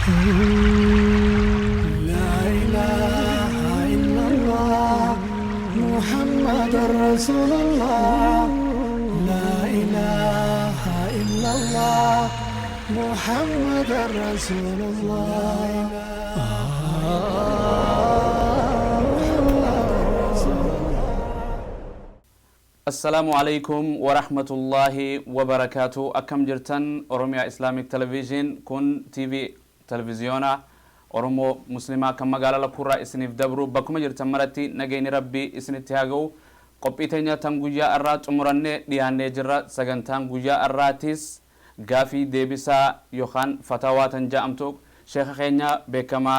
لا إله إلا الله محمد رسول الله لا إله إلا الله محمد رسول الله السلام عليكم ورحمة الله وبركاته. أكم جرتن أوروميا إسلاميك تلفزيون كن تي في تلفزيونا أورومو مسلمة كم قال لكورا إسنيف دبرو بكم جرتن مرتي نجيني ربي إسنتهاجو قبيتنا تنجوجا الرات أمرني ديانة جرا سجن تنجوجا الراتيس غافي ديبسا يوخان فتاوى تنجامتوك شيخ خينيا بكما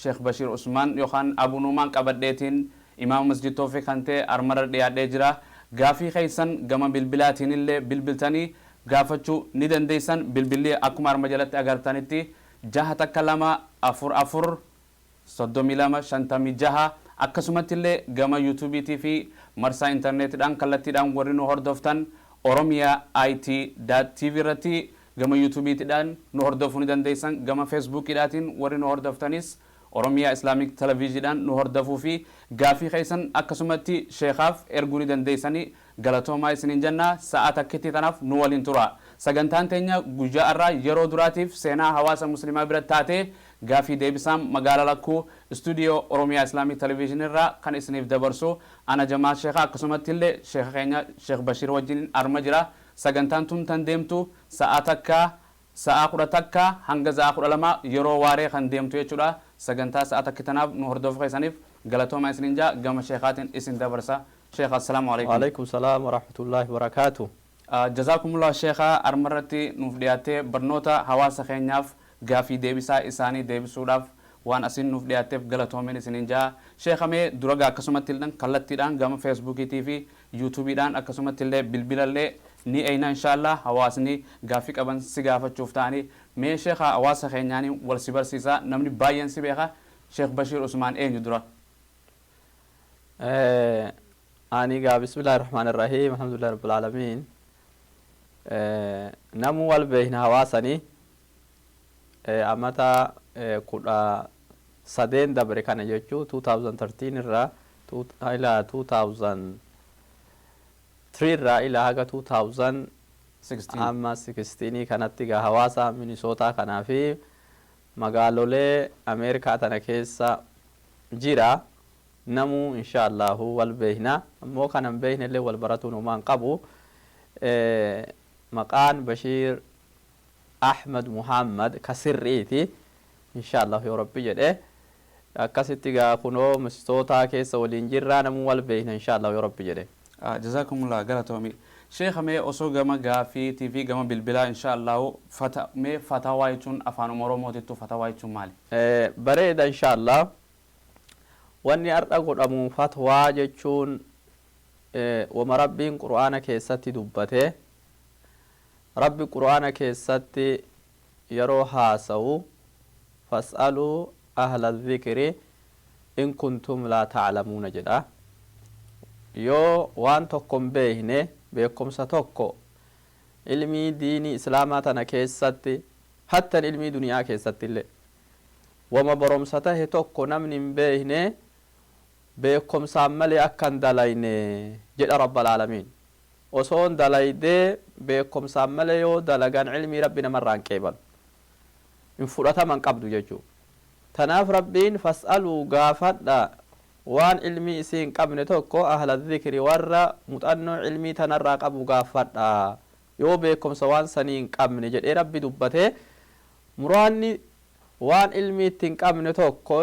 شيخ بشير عثمان يوخان أبو نومان كبديتين إمام مسجد توفيق أنت أرمر ديادة جرا غافي خيسن غما بالبلاتين اللي بالبلتاني غافتشو ندن ديسن بالبلي أكمار مجالات أغارتانيتي جهة تكلما أفر صدومي لما شانتامي جهة أكسومت اللي غما يوتيوبي تي في مرسا انترنت دان كالتي دان ورينو هردوفتان أوروميا IT.TV رتي غما يوتيوبي تدان نهردوفوني دان ديسن غما فيسبوك داتين ورينو هردوفتانيس أوروميا إسلاميك تلفزيون نهردفو في غافي خيسن أكسومتي شيخاف إرغوني دنديساني غلطوما إسنين جنة ساعة كتي تناف نوالين ترى سجنتان تنيا جوجا الرا يرو دراتيف سينا حواس مسلمة برتاتي غافي ديبسام مقالة لكو استوديو أوروميا إسلاميك تلفزيون الرا كان إسنيف دبرسو أنا جماعة شيخا أكسومتي اللي شيخ خينيا شيخ بشير وجين أرمجرا سجنتان تون تندمتو ساعة قراتكا هنجزا أخر لما يرو واري خندمتو يجورا سجنتا ساعة كتناب نهردوف خيسانيف غلطوما إسنينجا غم شيخات إسن دبرسا شيخ السلام عليكم. وعليكم السلام ورحمة الله وبركاته. جزاكم الله شيخا أرمرتي نفدياتي برنوتا حواس خينياف غافي ديبسا إساني ديبسوداف وان أسين نفدياتي غلطوما إسنينجا شيخا مي درجة أكسومتيلن كالتيدان غم فيسبوك تي في يوتيوب دان أكسومتيلن بالبلالي ni ayna inshallah hawasni gaafii qaban si gaafachuuf ta'ani mee sheekha hawaasa keenyaani wal si barsiisa namni baay'een si beeka sheekh Bashir Usman eenyu dura ani gaa bismillahir rahmanir rahim alhamdulillahi rabbil alamin namu wal beehna hawaasani amata kuda sadeen dabre kana jechuu 2013 irraa ila 2003 irraa ila haga 2016 amma 16 kanatti gaa hawaasa Minnesota kanaa fi magaalolee Ameerikaa tana keessa jira namu inshallah wal beehna ammoo kanan beehne illee wal baratuun umaan qabu maqaan Bashir Ahmad Muhammad kasirriiti inshallah yoo rabbi jedhe akkasitti gaa kunoo Minnesota keessa waliin jirra namu wal beehna inshallah yoo rabbi jedhe جزاكم الله غلطومي شيخ مي اوسو غما غافي تي في غما بالبلا ان شاء الله مي فتاوايتون افان مروموتو فتاوايتون مالي بريد ان شاء الله واني اردا قدامو فتوا جچون ومربين قرآن كيستي دبته ربي قرآن كيستي يروها سو فاسألوا أهل الذكر إن كنتم لا تعلمون جدا yoo waan tokkon beekne beekumsa tokko ilmii diini islaamaa tana keessatti hattan ilmii duniyaa keessatti illee wama baromsa tahe tokko namni hin beekne beekumsaan malee akkan dalayne jedha rabbal aalamiin osoon dalaydee beekumsaan malee yoo dalagan ilmii rabbi namarraan qeebalu hin fudhataman qabdu jechuu tanaaf rabbiin fas'aluu gaafadha waan ilmi isin qabne tokko ahla dhikri warra muxannoo ilmi tanarraa qabu gaafadha yoo beekumsa waan saniin qabne jedhee rabbi dubbate muraanni waan ilmi ittiin qabne tokko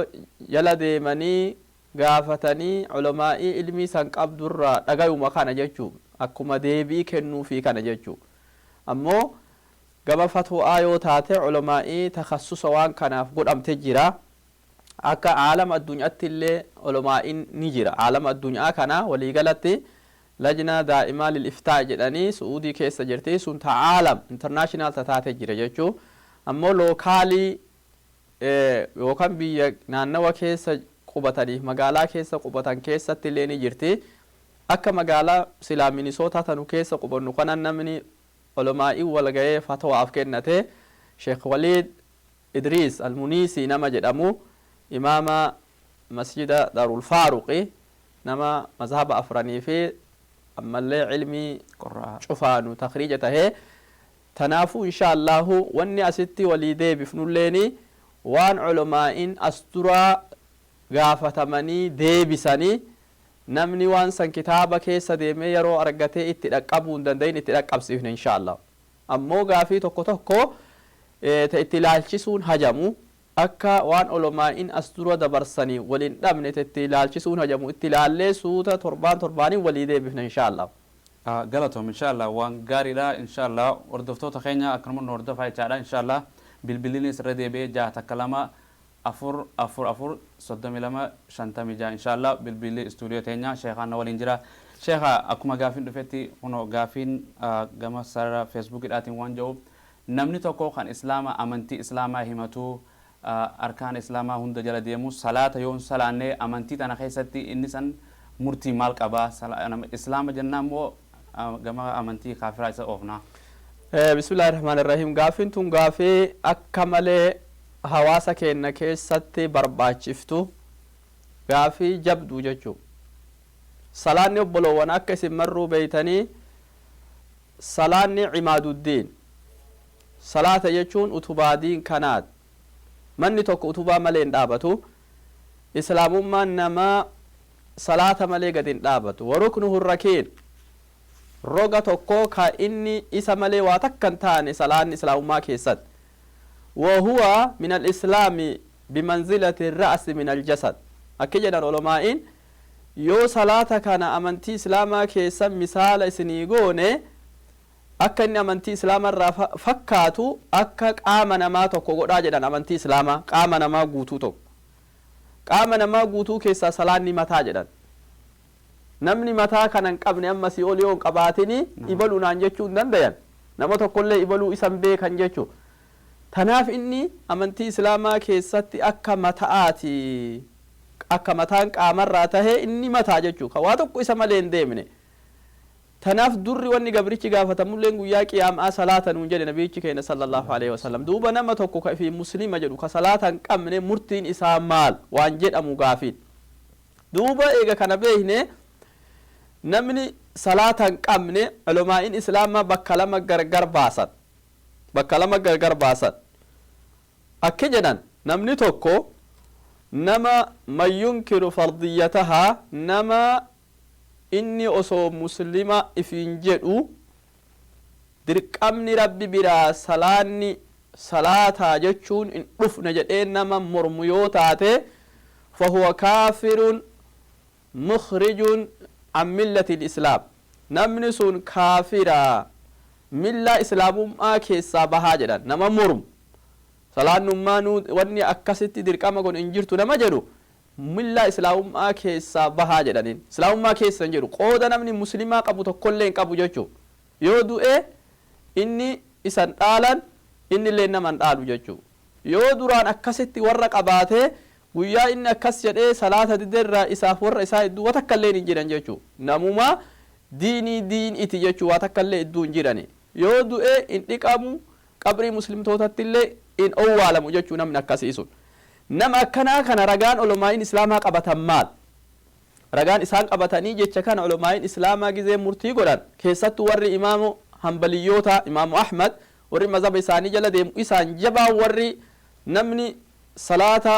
jala deemanii gaafatanii ulamaa'ii ilmi san qabdurraa dhagayuma kana jechuu akkuma deebii kennuufi kana jechuu ammoo gama fatwaa yoo taate ulamaa'ii takhassusa waan kanaaf godhamte jira akka aalam addunyaatti illee ulamaa'in ni jira aalam addunyaa kana walii galatti lajna daa'imaa lil iftaa jedhanii suudii keessa jirti sun ta'aalam international taate jira jechuu ammoo lookaalii yookaan biyya naannawa keessa qubatanii magaalaa keessa qubatan keessatti illee ni jirti akka magaalaa silaa Minnesota tanu keessa qubannu kanan namni ulamaa'ii wal ga'ee fatwaaf kennate Sheekh Waliid إدريس المنيسي نما جدامو إمام مسجد دار الفاروق نما مذهب أفراني في أما اللي علمي شوفانو تخريجته تنافو إن شاء الله واني أستي وليدي بفنوليني وان علماء أسترى غافة مني دي بساني نمني وان سن كتابة كيسا ديمي يرو أرغتي اتلقبون دندين اتلقب سيفن إن شاء الله أمو غافي توكو توكو اتلالشسون هجمو أكا وان علماء أسترى دبرساني ولين دمني اتلالشسون هجمو اتلالي سوتا ترباني وليدي بفن إن شاء الله قالتهم إن شاء الله وان قاري لا إن شاء الله وردفتو تخينا أكرمون وردفع إن شاء الله بالبليني سردي بي جاه تكلمة أفر صدمي لما شنتمي جا إن شاء الله بالبلي استوديو تينا شيخنا والإنجرا شيخا أكما غافين دفتي هنو غافين غما سر فيسبوك الاتين وان جو نمني توكو خان إسلاما أمنتي إسلاما همتو أركان إسلاما هند جل ديمو صلاة يوم صلاة أمنتي تنا خيستي إنسان مرتي مالك أبا إسلام جنة مو غما أمنتي كافرة إسا أوفنا بسم الله الرحمن الرحيم غافين تون غافي أكمالي hawaasa keenya keessatti barbaachiftu gaafii jabduu jechuu salaanni obbolowwan akka isin marruu beeytanii salaanni cimaaduddiin salaata jechuun utubaadiin kanaat manni tokko utubaa malee hin dhaabatu islaamummaan namaa salaata malee gad hin dhaabatu waruknuhu rakiin roga tokko ka inni isa malee waa takka hin taane salaanni islaamummaa keessatti وهو من الإسلام بمنزلة الرأس من الجسد أكيد العلماء يو صلاة كان أمنتي إسلاما كيسا مثال سنيقوني أكا إن أمنتي إسلاما فكاتو أكا قامنا ما توقو راجدا أمنتي إسلاما قامنا ما قوتو توق قامنا ما قوتو كيسا صلاة نمتا جدا نمني متا كان قبني أما سيولي يوم قباتني إبلو نانجيشو ندندين نما تقول لي إبلو إسان بيك انجيشو tanaaf inni amantii islaamaa keessatti akka mataan qaamarraa tahee inni mataa jechuu ka waa tokko isa malee hin deemne tanaaf durri wanni gabrichi gaafatamulleen guyyaa qiyaamaa salaata nuun jedhe nabiyichi keenya sallallahu alaihi wasallam duuba nama tokko ka fi muslima jedhu ka salaata hin qabne murtiin isaa maal waan jedhamu gaafiin duuba eega kana beekne namni salaata hin qabne ulamaa'in islaamaa bakka lama gargar baasan akka jedhan namni tokko nama man yunkiru fardiyatahaa nama inni osoo muslima ifiin jedhu dirqamni rabbi biraa salaataa jechuun in dhufne jedhee nama mormu yoo taate fahuwa kaafirun mukhrijun an millati lislaam namni sun kaafiraa millaa islaamummaa keessaa bahaa jedhan nama mormu salaannummaanu wanni akkasitti dirqama kun hin jirtu nama jedhu millaa islaamummaa keessaa bahaa jedhaniin islaamummaa keessa hin jedhu qooda namni muslimaa qabu tokkollee hin qabu jechuu yoo du'e inni isan dhaalan inni illee nama hin dhaalu jechuu yoo duraan akkasitti warra qabaatee guyyaa inni akkas jedhee salaata diderraa isaaf warra isaa idduu waa takka illee hin jiran jechuu namuma diin iti jechuu waa takka illee idduu hin jirani yoo du'e in dhiqamu qabrii muslimtootatti illee in owwaalamu jechuu namni akkasiisun nama akkanaa kana ragaan ulamaa'in islaamaa qabatan maal ragaan isaan qabatanii jecha kana ulamaa'in islaamaa gizee murtii godhan keessattuu warri imaamu hanbaliyyoota imaamu ahmad warri mazhaba isaanii jala deemu isaan jabaa warri namni salaata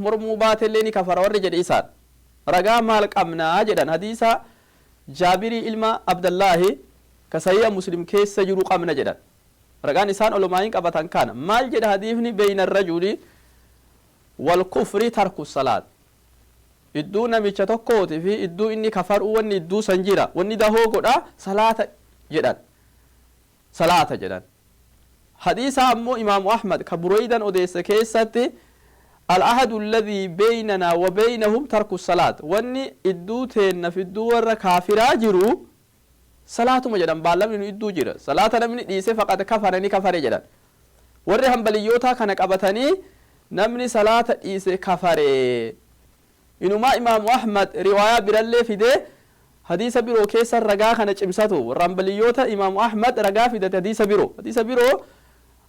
mormuu baatellee ni kafara warri jedhe isaan ragaa maal qabnaa jedhan hadiisa jaabirii ilma abdallaahi ka sahiha muslim keessa jiru qabna jedhan ragaan isaan ulamaa'in qabatan kana maal jedha hadiifni bayna arrajuli wal kufri tarku salaat idduu namicha tokkooti fi idduu inni kafaru wanni idduu san jira wanni dahoo godha salaata jedhan hadiisa ammoo imaamu ahmad ka bureydan odeesse keessatti العهد الذي بيننا وبينهم ترك الصلاة واني ادو تينا في ادو ورا كافرا جرو صلاة مجدن بالله من ادو جرا صلاة نمني ديسه فقط كفرني كفر جدن وري همبليوتا كان قبتني نمني صلاة ديسه كفر انما امام احمد رواية برله في ده حديث بيرو كيسر رغا كان چمساتو رمبليوتا امام احمد رغا في ده حديث بيرو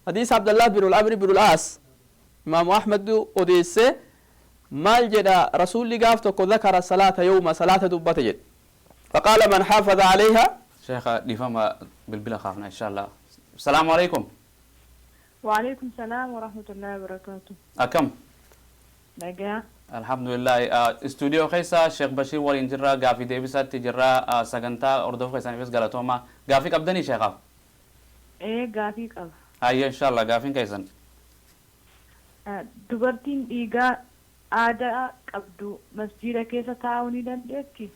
حديث عبد الله بن العمرو بن العاص إمام أحمد أديسه مال جدا رسول الله قافتك ذكر الصلاة يوم صلاة دبت جد فقال من حافظ عليها شيخ دفهم بالبلا خافنا إن شاء الله. السلام عليكم. وعليكم السلام ورحمة الله وبركاته. أكم نجا الحمد لله. استوديو خيسا شيخ بشير ولين جرا قافي ديبسات تجرا سجنتا أردوف خيسا نفس قالتهما قافي قبدني شيخ. إيه قافيك أب. هاي إن شاء الله قافين كيسن. دبرتين إيجا عادة قبدو مسجد كيسة تعاوني دندتي.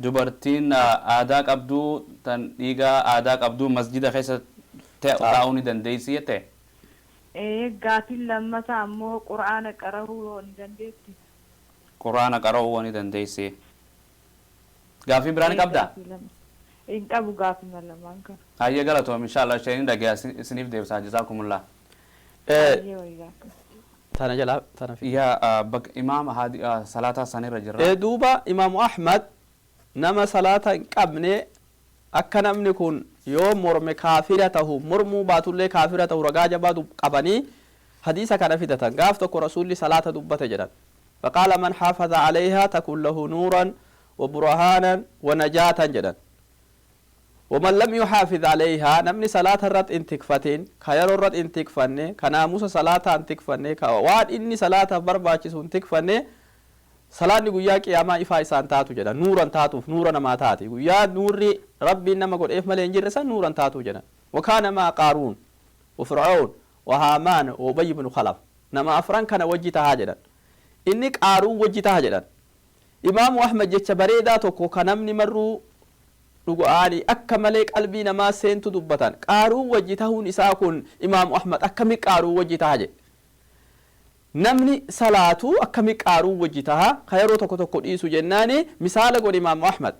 dubartiin aadaa qabduu tan dhiigaa aadaa qabduu masjida keessa taa'uu ni dandeessi jette. Gaafin lammataa ammoo quraana qara'uu ni dandeessi. Quraana qara'uu ni dandeessi. Gaafii biraan qabdaa? Hin qabu gaafin lamaan kan. Hayyee galatoom inshaallah isheen dhagaa isiniif deebisaa jazaakumullah. tana jala tana fi yaa bakka imaama salaataa sanirra jirra. duuba imaamu Ahmad nama salaata hin qabne akka namni kun yoo morme kaafira tahu mormuu baatullee kaafira tahu ragaa jabaa qabanii hadiisa kana fidatan gaaf tokko rasuulli salaata dubbate jedhan faqaala man xaafaza calayha takun lahu nuuran وبرهانا ونجاة جدا ومن لم يحافظ عليها نمني صلاة الرد انتكفتين خير الرد انتكفني كناموس صلاة انتكفني كواد إني صلاة برباچس انتكفني صلاة نقول قياما إفا إسان تاتو جدا نورا تاتو نورا ما تاتي يا نوري ربي إنما قل إف ملين جرسا نورا تاتو جدا وكان ما قارون وفرعون وهامان وأبي بن خلف نما أفران كان وجهتها جدا إني قارون وجهتها جدا إمام أحمد جت بريدا توكو كنمني مرو رجوعاني أكمل قلبي نما سنت دبتان قارون وجهته نساكن إمام أحمد أكمل قارون وجهتها جد نمني صلاة أكمل قارون وجهتها خيرو توكو توكو إيسو جناني مثال قول إمام أحمد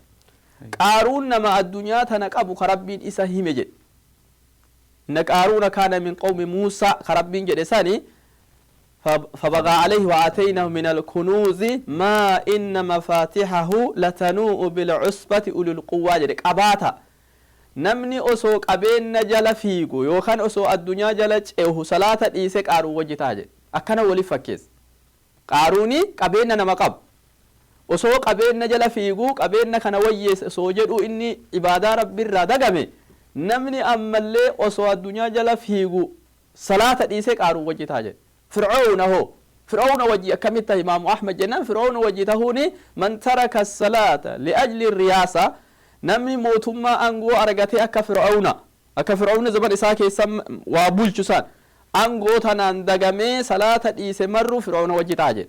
قارون نما الدنيا تنك أبو خربين إسا همجد إن قارون كان من قوم موسى خربين جدساني فبغى عليه وآتيناه من الكنوز ما إن مفاتحه لتنوء بالعصبة أولي القوة جدك أباتا نمني أسو قبين نجل فيقو يوخان أسو الدنيا جلج إيوه صلاة إيسك قارون وجتاج أكنا ولي فكيز قاروني قبين نما قب أسو قبين نجل فيقو قبين نكنا ويس سوجدو إني عبادة رب الردقمي نمني أمالي أسو الدنيا جل فيقو صلاة إيسك قارون وجتاج فرعون هو فرعون وجه كميت إمام أحمد جنان فرعون وجهتهوني من ترك الصلاة لأجل الرياسة نمي موتما أنغو أرغتي أكا فرعون زبان إساكي سم وابولشسان أنغو تنان دقمي صلاة إيسي مرو فرعون وجهتاجي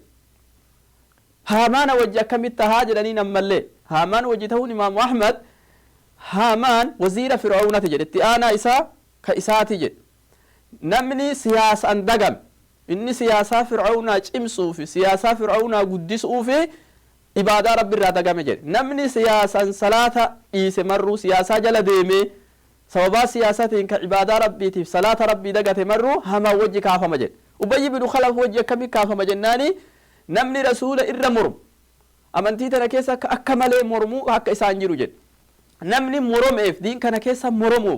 هامان وجه كميت هاجراني نمالي هامان وجهتهوني إمام أحمد هامان وزير فرعون تجد اتئانا إسا كإساتي جد نمني سياس أندقم إني سياسة فرعون أجمسوا في سياسة فرعون قدسوا في عبادة رب الرادة جمجر نمني سياسة صلاة إيسي مرو سياسة جل ديمي سوابا سياسة إنك عبادة ربي تف صلاة ربي دقت مرو هما وجه كافة مجر وبي بن خلف وجه كمي كافة مجناني نمني رسول إر مرم أمنتي تنكيسا أكمل مرمو حق إسان جيرو جد نمني مرم إف دين كان كيسا مرمو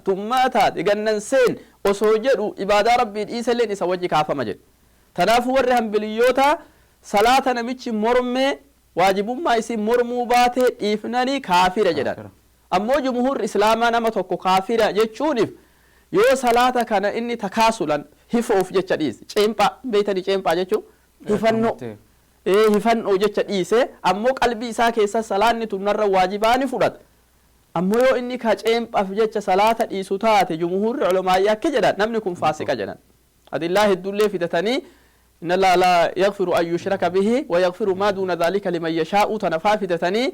تماتات إغنن سين osoo jedhu ibaadaa rabbiin dhiisalleen isa wajji kaafama jedhe tanaafuu warri hambiliyoota salaata namichi mormee waajibummaa isii mormuu baatee dhiifnanii kaafira jedhan ammoo jumhurri islaamaa nama tokko kaafira jechuunif yoo salaata kana inni takaasulan hifoof jecha dhiise ceemphaa beeytanii ceemphaa jechuun hifannoo jecha dhiise ammoo qalbii isaa keessa salaanni tunnarra waajibaani fudhata ammoo yoo inni ka ceemphaaf jecha salaata dhiisu taate jumhurri culamaayyaa akka jedhan namni kun faasiqa jedhan adillaa heddullee fidatanii inna allaha laa yaghfiru an yushraka bihi wa yaghfiru maa duuna dhaalika liman yashaa'u tanafaa fidatanii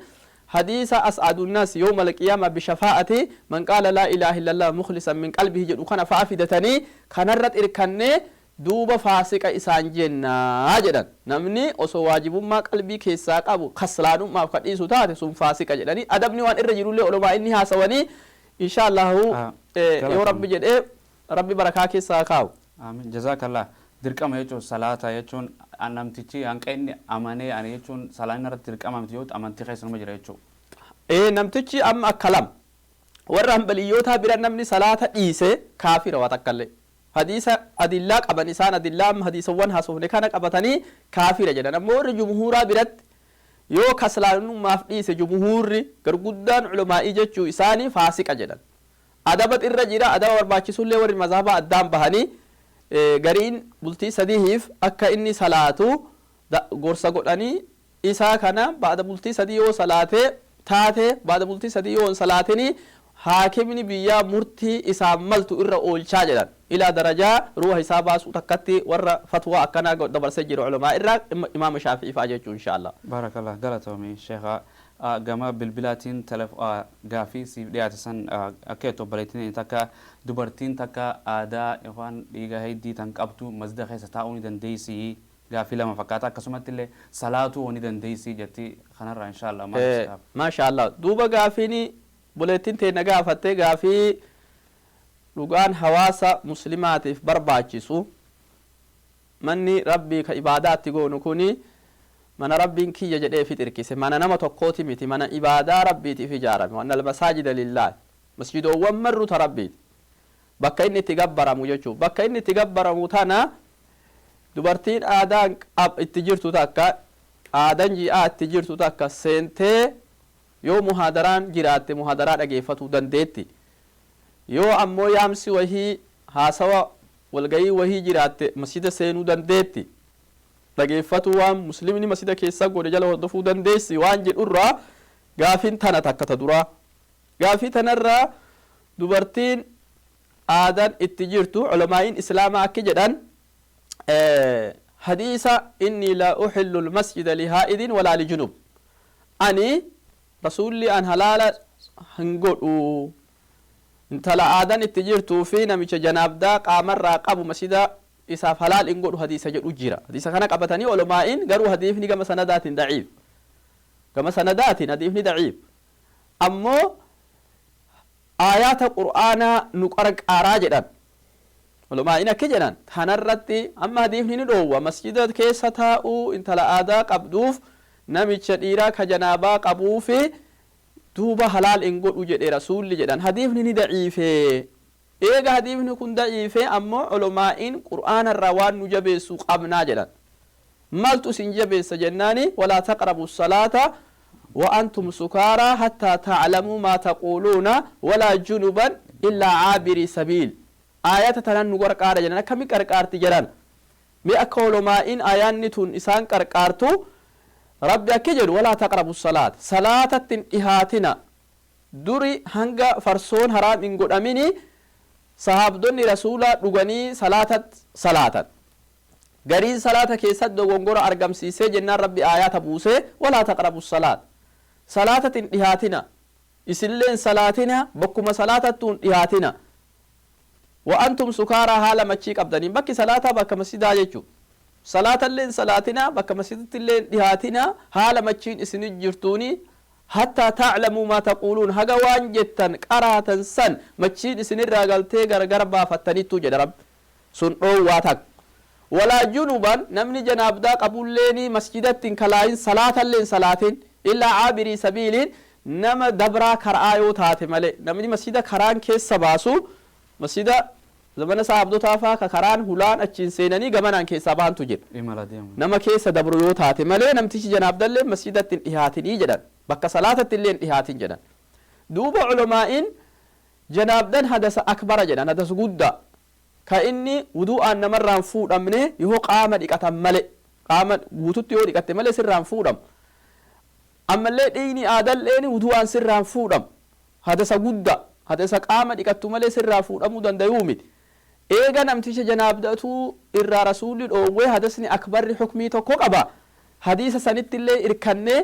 hadiisa as'adu nnaas yawma alqiyaama bishafaa'ati man qaala laa ilaaha illa allah mukhlisan min qalbihi jedhu kana faa fidatanii kanarra irkannee duuba faasiqa isaan jennaa jedhan namni osoo waajibummaa qalbii keessaa qabu kaslaanummaaf kadhiisu taate sun faasiqa jedhanii adabni waan irra jirullee olumaa inni haasawanii inshaallahu yoo rabbi jedhee rabbi barakaa keessaa kaawu amiin jazaakallah dirqama jechuun salaata jechuun namtichi hanqa inni amanee ani jechuun salaanni irratti dirqama miti yoo amantii keessanuma jira jechuudha namtichi amma akka lama warra hanbaliyyoota bira namni salaata dhiise kaafira waa takkallee hadiisa adillaa qaban isaan adillaa hadiisawwan haasofne kana qabatanii kaafira jedhan ammoo warri jumhuuraa biratti yoo kaslaanummaaf dhiise jumhuurri garguddaan culamaa'ii jechuu isaanii faasiqa jedhan adabat irra jira adaba barbaachisullee warri mazhaba addaan bahanii gariin bultii sadiif akka inni salaatu gorsa godhanii isaa kana baada bultii sadii yoo salaatee taate baada bultii sadii yoo salaatini haakimni biyyaa murtii isaan maltu irra oolchaa jedhan ilaa darajaa ruuha isaa baasuu takkatti warra fatwaa akkanaa dabarsee jiru culamaa irraa imaama shaafi'ii fa'aa jechuu inshaAllah. Baarakallah galatoomii sheekha gama bilbilaatiin gaafii siif dhiyaate san akka itti obboleettiin takka dubartiin takka aadaa yookaan dhiiga heddii tan qabdu masjida keessa taa'uu ni dandeessi gaafii lama fakkaata akkasumatti illee salaatuu ni dandeessi jetti kanarraa inshaAllah. Maashaallah duuba gaafiin buleettiin teenya gaafattee gaafii dhugaan hawaasa muslimaatiif barbaachisu manni rabbii ka ibaadaatti goonu kuni mana rabbiin kiyya jedhee fixirkise mana nama tokkooti miti mana ibaadaa rabbiitiif ijaarame wanna almasaajida lillaahi masjidoowwan marru ta rabbiiti bakka inni itti gabbaramu jechuu bakka inni itti gabbaramu tana dubartiin aadaan itti jirtu takka aadan ji'aa itti jirtu takka seentee yoo muhaadaraan jiraatte muhaadaraa dhageeffatuu dandeetti yoo ammoo yaamsi wahii haasawa walgayii wahii jiraatte masjida seenuu dandeetti dhageeffatuu waan muslimni masjida keessa godhe jala hordofuu dandeessi waan jedhurraa gaafiin tana takka ta duraa gaafii tanarraa dubartiin aadan itti jirtu culamaa'iin islaamaa akki jedhan hadiisa inni la uxillu lmasjida lihaa'idin walaa lijunub ani rasuulli an halaala hin godhu intala aadan itti jirtuu fi namicha janaabdaa qaamarraa qabu masjida isaaf halaal hin godhu hadiisa jedhu jira hadiisa kana qabatanii culamaa'iin garuu hadiifni gama sanadaatiin daciif gama sanadaatiin hadiifni daciif ammoo aayaata qur'aanaa nu qarqaaraa jedhan culamaa'iin akki jedhan tanarratti amma hadiifni ni dhoowwa masjida keessa taa'uu intala aadaa qabduuf namicha dhiiraa ka janaabaa qabuu fi duuba halaal hin godhu jedhe rasuulli jedhan hadiifni ni daciife eega hadiifni kun daciife ammoo culamaa'iin qur'aana irraa waan nu jabeessuu qabnaa jedhan maaltu isin jabeessa jennaani walaa taqrabu salaata wa antum sukaaraa hattaa taclamuu maa taquuluuna walaa junuban illaa caabirii sabiil aayata tanan nu qarqaara jedhan akkami qarqaarti jedhan mi akka culamaa'iin aayaanni tun isaan qarqaartu rabbi akki jedhu walaa taqrabu salaat salaatattin dhihaatina duri hanga farsoon haraam hin godhamini sahaabdonni rasuulaa dhuganii salaatat salaatan gariin salaata keessatti dogongora argamsiisee jennaan rabbi aayaata buusee walaa taqrabu salaat salaatattin dhihaatina isinleen salaatina bakkuma salaatattuun dhihaatina wa antum sukaaraa haala machii qabdaniin bakki salaataa bakka masjidaa jechuu salaatalleen salaatina bakka masjidittilleen dhihaatina haala machiin isinit jirtuuni hattaa taclamuu maa taquuluun haga waan jettan qaraatan san machiin isinirraa galtee gargar baafattanittu jedha rabbi sun dhoowwaa tak walaa junuban namni janaabdaa qabulleeni masjidattin kalaayin salaatalleen salaatin illaa caabirii sabiiliin nama dabraa kar'aa yoo taate male namni masjida karaan keessa baasu masjida zamana sahabdotaa faa ka karaan hulaan achiin seenanii gamanaan keessaa baantu jedha nama keessa dabru yoo taate malee namtichi janaabdallee masjidatti hin dhihaatinii jedhan bakka salaatatti illee hin dhihaatin jedhan duuba culamaa'iin janaabdan hadasa akbara jedhan hadas guddaa ka inni wudu'aan namarraan fuudhamne yoo qaama dhiqatan male qaama guututti yoo dhiqatte malee sirraan fuudhamu ammallee dhiigni aadalleen wudu'aan sirraan fuudhamu hadasa guddaa hadasa qaama dhiqattu malee sirraa fuudhamuu dandayuu miti eega namticha janaabdatu irraa rasuulli dhoowwee hadasni akbarri hukmii tokko qaba hadiisa sanittillee irkannee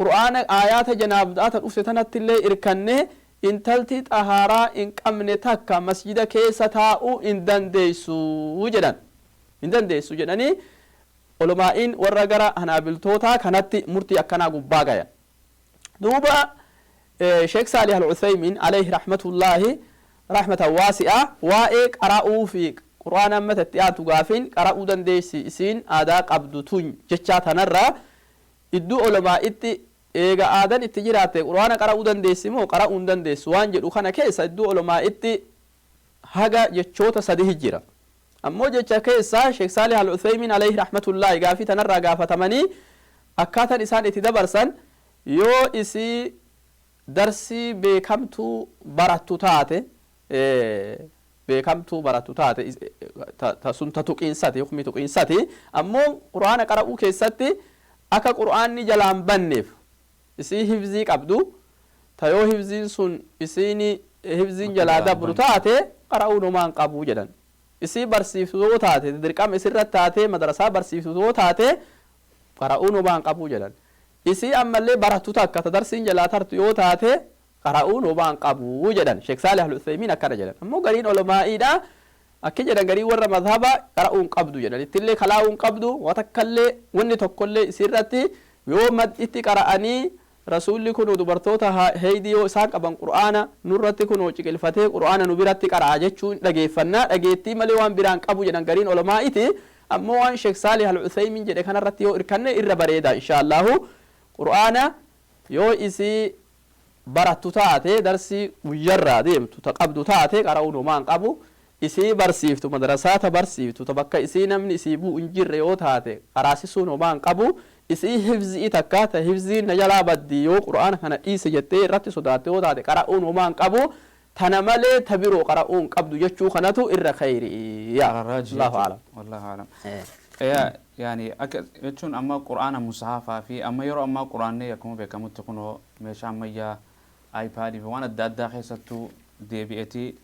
qur'aana aayaata janaabdaata dhufte tanattillee irkannee intalti xahaaraa hin qabne takka masjida keessa taa'uu hin dandeessu jedhanii culamaa'iin warra gara hanaabiltootaa kanatti murtii akkanaa gubbaa gaya duuba sheekh saalih al-uthaymiin alayhi rahmatullaahi rahmatan waasi'a waa'ee qara'uu fi qur'aana ammatatti aatu gaafin qara'uu dandeessi isiin aadaa qabdu tun jechaa tanarraa idduu culamaa'itti eega aadan itti jiraate qur'aana qara'uu dandeessi moo qara'uu hin dandeessu waan jedhu kana keessa iddoo ulamaa itti haga jechoota sadi jira ammoo jecha keessa Sheekh Saalih Al-Uthaymiin alayhi rahmatullahi gaafii tanarraa gaafatamanii akkaataan isaan itti dabarsan yoo isii darsii beekamtuu barattu taate beekamtuu barattu taate sun tuqiinsati hukmi tuqiinsati ammoo qur'aana qara'uu keessatti akka qur'aanni jalaan banneef isii hifzii qabdu ta yoo hifziin sun isiin hifziin jalaa dabru taate qara'uu numaan qabu jedhan isii barsiiftuu taate dirqama isirratti taate madrasaa barsiiftuu taate qara'uu numaan qabu jedhan isii ammallee barattu takka ta darsiin jalaa tartu yoo taate qara'uu numaan qabu jedhan Sheekh Saalih Al-Uthaymiin akkana jedhan ammoo gariin ulamaa'iidha akka jedhan garii warra madhaba qara'uu hin qabdu jedhan ittillee kalaa'uu hin qabdu watakkallee wanni tokkollee isirratti yoo itti qara'anii rasuulli kun dubartoota heydii yoo isaan qaban qur'aana nurratti kun ciqilfatee qur'aana nu biratti qara'a jechuun dhageeffannaa dhageettii malee waan biraan qabu jedhan gariin ulamaa'iti ammoo waan Sheekh Saalih Al-Uthaymiin jedhe kanarratti yoo irkanne irra bareeda inshaallahu qur'aana yoo isii barattu taate darsii guyyarraa deemtu ta qabdu taate qara'uu numaan qabu isii barsiiftu madrasaata barsiiftu ta bakka isii namni isii bu'u hin jirre yoo taate qaraasisuu numaan qabu isii hifzii takka ta hifziin na jalaa baddi yoo qur'aana kana dhiise jettee irratti sodaatte yoo taate qara'uu numaan qabu tana malee ta biroo qara'uu hin qabdu jechuu kanatu irra khayriya Allahu a'lam wallahu a'lam yani akka jechuun amma qur'aana musaafaa fi amma yeroo amma qur'aanni akkuma beekamutti kunoo meeshaa ammayyaa iPad fi waan adda addaa keessattuu deebi'eetii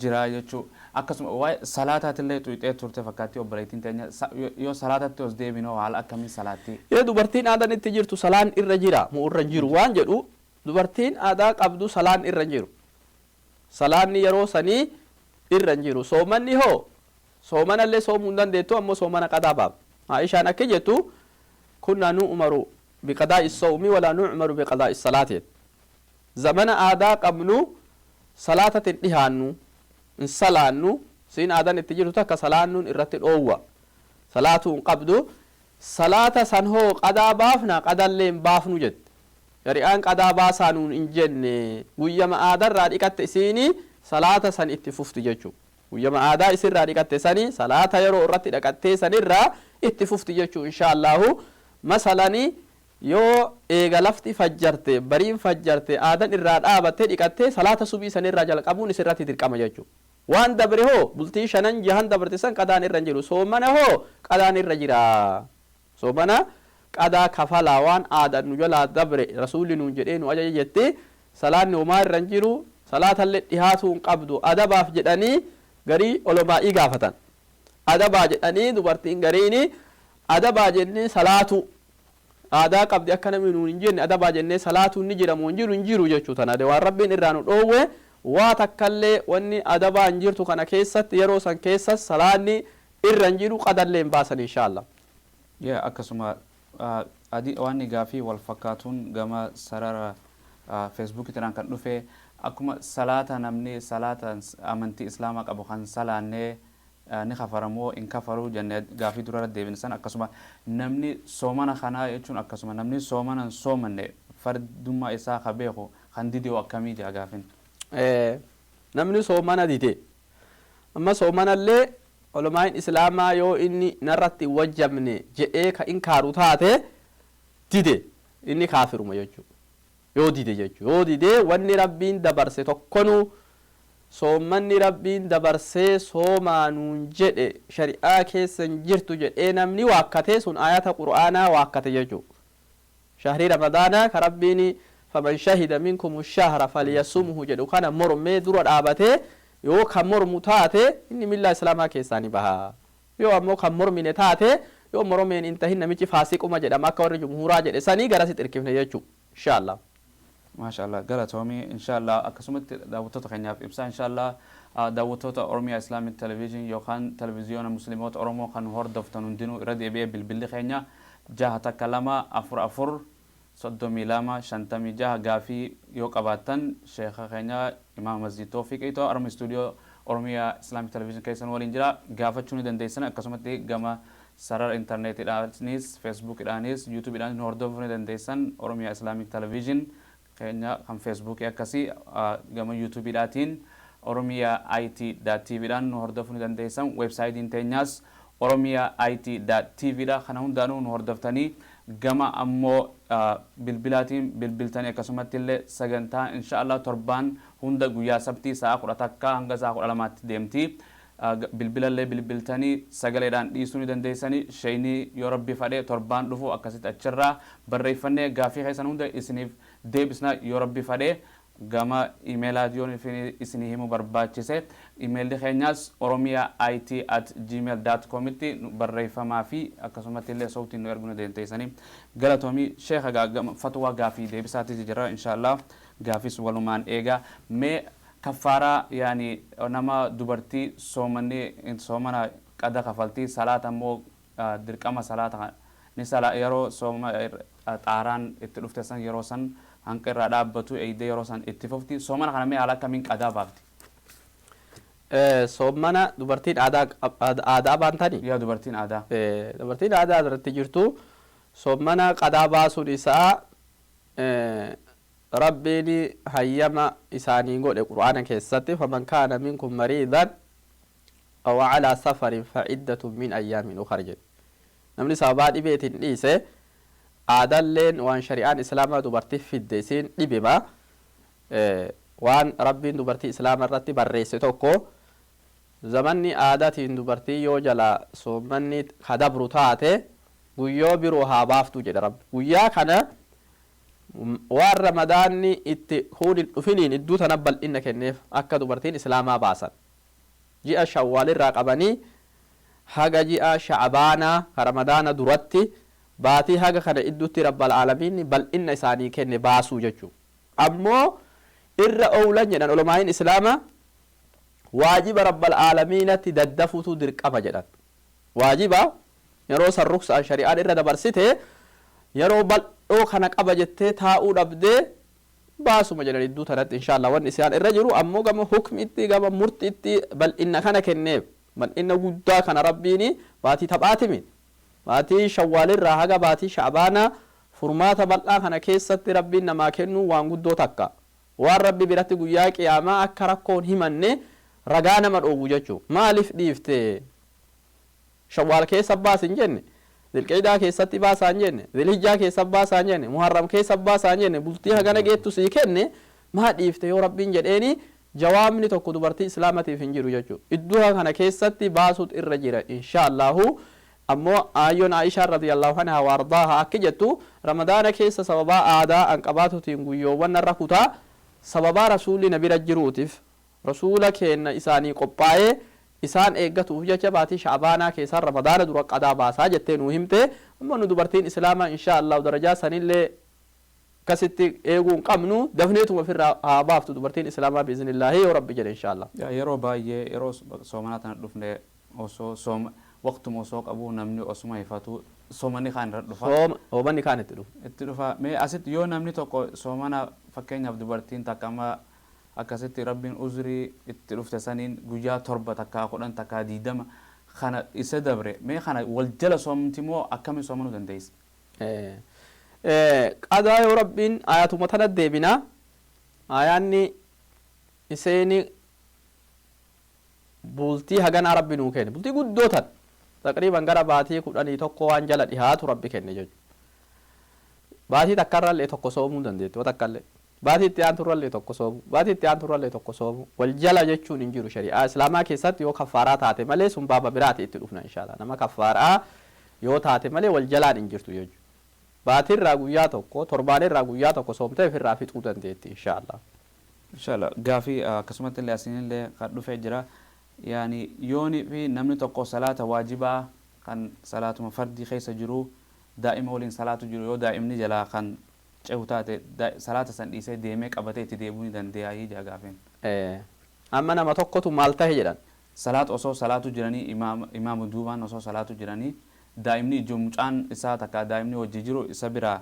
jira jechuu akkasuma waa'ee salaataatillee tuyxee turte fakkaattii obboleettiin teenya yoo salaatatti os deebinoo haala akkamiin salaatti yoo dubartiin aadaan itti jirtu salaan irra jira moo irra jiru waan jedhu dubartiin aadaa qabdu salaan irra jiru salaanni yeroo sanii irra jiru soomanni hoo soomanallee soomuu hin dandeettu ammoo soomana qadaa baab Aishaan akka jettu kunna nu'maru biqadaa'i sawmi wala nu'maru biqadaa'i salaati zamana aadaa qabnu salaatatin dhihaannu in salaannu siin aadaan itti jirtu takka salaannuun irratti dhoowwa salaatuun qabdu salaata san hoo qadaa baafna qadallee hin baafnu jette shari'aan qadaa baasaanuun hin jenne guyyama aadarraa dhiqatte isiini salaata san itti fufti jechuu guyyama aadaa isirraa dhiqatte sani salaata yeroo irratti dhaqattee sanirraa itti fufti jechuu inshaallahu masalanii yoo eega lafti fajjarte bariin fajjarte aadan irraa dhaabattee dhiqattee salaata subii sanirraa jalqabuun isirratti dirqama jechuu waan dabre hoo bultii shanan jahan dabarte san qadaan irra jiru soomana hoo qadaan irra jira soomana qadaa kafalaa waan aadan nu jalaa dabre rasuulli nuun jedhee nu ajaja jetti salaanni homaa irra jiru salaatallee dhihaatuu hin qabdu adabaaf jedhanii garii olomaa'ii gaafatan adabaa jedhanii dubartiin gariini adabaa jennee salaatu aadaa qabdi akka namni nuun hin jenne adabaa jennee salaatu ni jiramu hin jiru jechuu tana waan rabbiin irraa nu dhoowwe waa takkallee wanni adabaa hin jirtu kana keessatti yeroo san keessas salaanni irra hin jiru qadallee hin baasan inshaallah akkasuma waan gaafii wal fakkaatuun gama sarara Facebook tiraan kan dhufe akkuma salaata namni salaata amantii islaamaa qabu kan salaannee ni kafaramoo in kafaruu jennee gaafii dura deebinsan akkasuma namni soomana kanaa jechuun akkasuma namni soomanan soomanne fardummaa isaa ka beeku kan didee akkamii jaa gaafin namni soomana dide amma soomanallee ulamaan islaamaa yoo inni narratti wajjamne jedhee ka inkaaru taate dide inni kaafiruma jechuu yoo dide jechuu yoo dide wanni rabbiin dabarse tokkonuu soomanni rabbiin dabarsee soomaanuun jedhe shari'aa keessan jirtu jedhee namni waakkatee sun ayata qur'aanaa waakkate jechuu shahrii ramadaanaa ka rabbiin faman shahida minkum shahra falyasumhu jedhu kana mormee dura dhaabatee yoo kan mormu taate inni millaa islaamaa keessaani baha yoo ammoo kan mormine taate yoo mormeen hin tahin namichi faasiquma jedhama akka warri jumhuuraa jedhe sanii garasitti irkifne jechuu inshaallah maashaallah galatoomii inshaallah akkasumatti daawwattoota keenyaaf ibsaa inshaallah daawwattoota Oromiyaa Islamic Television yookaan televiziyoona musliimoota Oromoo kan hordoftan hundinuu irra deebi'ee bilbilli keenya 61244 3256 gaafii yoo qabaattan sheekha keenya imaam masjid Tawfiq Itoo arma studio Oromiyaa Islamic Television keessan waliin jira gaafachuu ni dandeessan akkasumatti gama sarara intarneetiidhaanis feesbuukidhaanis yuutuubiidhaanis nu hordofuu ni dandeessan Oromiyaa Islaamic Television keenya kan feesbuukii akkasii gama yuutuubiidhaatiin Oromiyaa IT.tvdhaan nu hordofuu ni dandeessan weebsaayitiin teenyaas Oromiyaa IT.tvdha kana hundaanuu nu hordoftanii gama ammoo bilbilaatiin bilbiltanii akkasumatti illee sagantaa inshaallah torbaan hunda guyyaa sabtii sa'a 10 hanga sa'a 12tti deemti bilbilallee bilbiltanii sagaleedhaan dhiisuu ni dandeessanii sheeynii yoo rabbi fadhee torbaan dhufu akkasitti achirraa barreeffannee gaafii keessan hunda isiniif deebisna yoo rabbi fadhee gama imeelaatiyoon isinii himuu barbaachise imeelli keenyaas oromia@gmail.com itti barreeffamaa fi akkasumatti illee sautiin nu erguu ni dandeessanii galatoomii sheekha gama fatwaa gaafii deebisaatii jira inshaallah gaafis walumaan eega mee kaffaaraa yaani nama dubartii soomana qada kafaltii salaata immoo dirqama salaata ni sala yeroo sooma xaaraan itti dhufte san yeroo san hanqa irraa dhaabbatu eeyidee yeroo san itti fufti soomana kana mee haala akkamiin qadaa baafti soomana dubartiin aadaa baantanii yaa dubartiin aadaa irratti jirtu soomana qadaa baasuun isaa ربي هيما إساني قول القرآن كيستي فمن كان منكم مريضا أو على سفر فعدة من أيام أخرى نمني سابات إبيت ليسي عادلين وان شريعان إسلاما دبرتي في الديسين لبما وان ربي دبرتي إسلاما رتي بريسي توكو زماني عادتي دبرتي يوجلا سومني خدبرو تاتي ويو بروها بافتو جد رب ويا كان waan ramadaanni itti huudin dhufiniin idduu tanabbal inna kenneef akka dubartiin islaamaa baasan ji'a shawwaal irraa qabanii haga ji'a sha'abaanaa ramadaana duratti baatii haga kana idduutti rabbal aalamiin bal'inna isaanii kenne baasuu jechuu ammoo irra owlan jedhan ulamaa'in islaamaa waajiba rabbal aalamiinatti daddafuutu dirqama jedhan waajiba yeroo san ruksaan shari'aan irra dabarsite yeroo bal'oo kana qaba jettee taa'uu dhabdee baasuma jedhan idduu tanatti inshaallah wanni isaan irra jiru ammoo gama hukmitti gama murtiitti bal'inna kana kenneef bal'inna guddaa kana rabbiini baatii taphaatimi baatii shawwaalirraa haga baatii sha'baanaa furmaata bal'aa kana keessatti rabbiin namaa kennu waan guddoo takka waan rabbi biratti guyyaa qiyaamaa akka rakkoon himanne ragaa nama dhoowwu jechuu maaliif dhiifte shawwaal keessa baasin jenne dilqeedaa keessatti baasaan jenne dilhijjaa keessa baasaan jenne muharram keessa baasaan jenne bultii hagana geettu sii kenne maa dhiifte yoo rabbiin jedheeni jawaabni tokko dubartii islaamatiif hin jiru jechuu iddoo kana keessatti baasuut irra jira inshaallahu ammoo ayyoon Aishaa radiyallahu anha wardaaha akki jettu ramadaana keessa sababaa aadaa anqabaatutiin guyyoowwan narra kutaa sababaa rasuulli nabira jiruutiif rasuula kenna isaanii qophaa'ee isaan eeggatuuf jecha baatii sha'baanaa keessaa ramadaana dura qadaa baasaa jettee nuu himte amma nu dubartiin islaamaa inshaallah darajaa sanillee kasitti eeguun qabnu dafneetuma ofirraa haa baaftu dubartiin islaamaa biiznillaahi yoo rabbi jedhe inshaallah yeroo baay'ee yeroo soomanaa tana dhufne osoo sooma waqtuma osoo qabu namni osuma ifatu soomani kaan irra dhufa soomanni kaan itti dhufa mee asitti yoo namni tokko soomana fakkeenyaaf dubartiin takka amma akkasitti rabbiin uzrii itti dhufte saniin guyyaa 7 takka 10 takka 20 kana isa dabre mee kana wal jala soomti moo akkami soomanuu dandeessa qadaa yoo rabbiin ayatuma tana deebina ayaanni iseeni bultii haganaa rabbi nuu kenne bultii guddootan taqriban gara baatii 11 waan jala dhihaatu rabbi kenne jechuudha baatii takkarrallee tokko soomuu dandeetti watakkallee baatii itti aanturrallee tokko soomu baatii itti aanturrallee tokko soomu wal jala jechuun hin jiru shari'aa islaamaa keessatti yoo kaffaaraa taate malee sun baaba biraati itti dhufna inshaallah nama kaffaaraa yoo taate malee wal jalaan hin jirtu jechuudha baatirraa guyyaa tokko torbaanirraa guyyaa tokko soomtee ofirraa fixuu dandeetti inshaallah gaafii akkasumatti illee asinillee kan dhufee jira yaani yooni fi namni tokko salaata waajibaa kan salaatuma fardii keessa jiru daa'ima waliin salaatu jiru yoo daa'imni jalaa kan cehu taate salaata san dhiisee deemee qabatee itti deebi'uu ni danda'a jaa gaafeen amma nama tokkotu maal tahe jedhan salaat osoo salaatu jiranii imaama duubaan osoo salaatu jiranii daa'imni ijoo mucaan isaa takka daa'imni wajji jiru isa biraa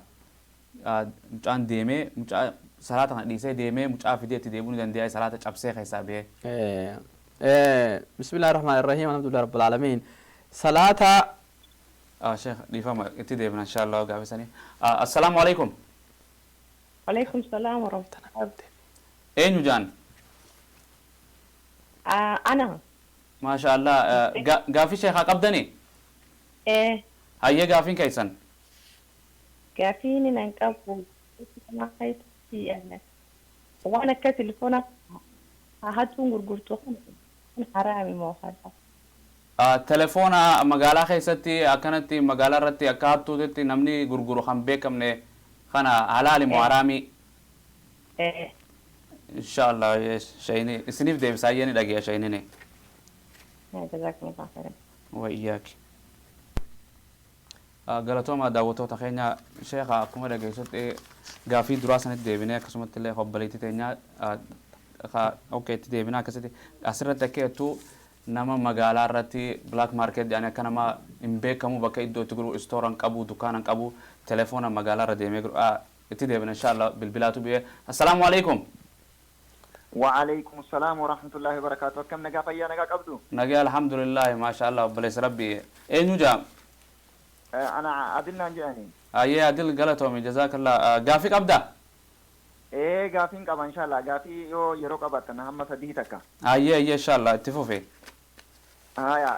mucaan deemee mucaa salaata kana dhiisee deemee mucaa fidee itti deebi'uu ni danda'a salaata cabsee keessaa ba'ee bismillahir rahmanir rahim alhamdulillahi rabbil alamin salaata شيخ ديفما اتدي ان شاء الله قافي سني السلام عليكم. وعليكم السلام ورحمة الله. اين جان؟ أنا. ما شاء الله قافي شيخ قبضني. إيه. هيا قافين كيسن. كافيني ننقبل ما خيط في أنا. وأنا كتلفونا هاتون غرغرتو حرامي مو خالص. تلفون مقالة خيستي أكنتي مقالة رتي أكاتو تتي نمني غرغرو خم بيكم نه خنا حلالي محرامي. إيه. إن شاء الله يش شيني سنيف ديف سايني لقيا شيني نه. جزاكم الله خيرا. وإياك. قالتهم دعوتو تخينا شيخا كم رجع يسوت قافي دراسة نديبنا كسمت الله قبلتي تينا أوكي تديبنا كسيتي أسرة تكيتو نما مقالة رتي بلاك ماركت يعني كنا ما إمبيك كمو بكيد دو تقولوا استوران كابو دكان كابو تلفون مقالة ردي ميقولوا تديبنا إن شاء الله بالبلاد بيه. السلام عليكم. وعليكم السلام ورحمة الله وبركاته. كم نجا فيا نجا قبضو؟ نجا الحمد لله ما شاء الله بليس ربي. إيه نجام؟ أنا عادل نانجاني. أيه عادل قالتهم جزاك الله. قافيك أبدا؟ إيه قافين كمان إن شاء الله قافي يروك أبدا هم سديتك. أيه إن شاء الله اتفقوا. يا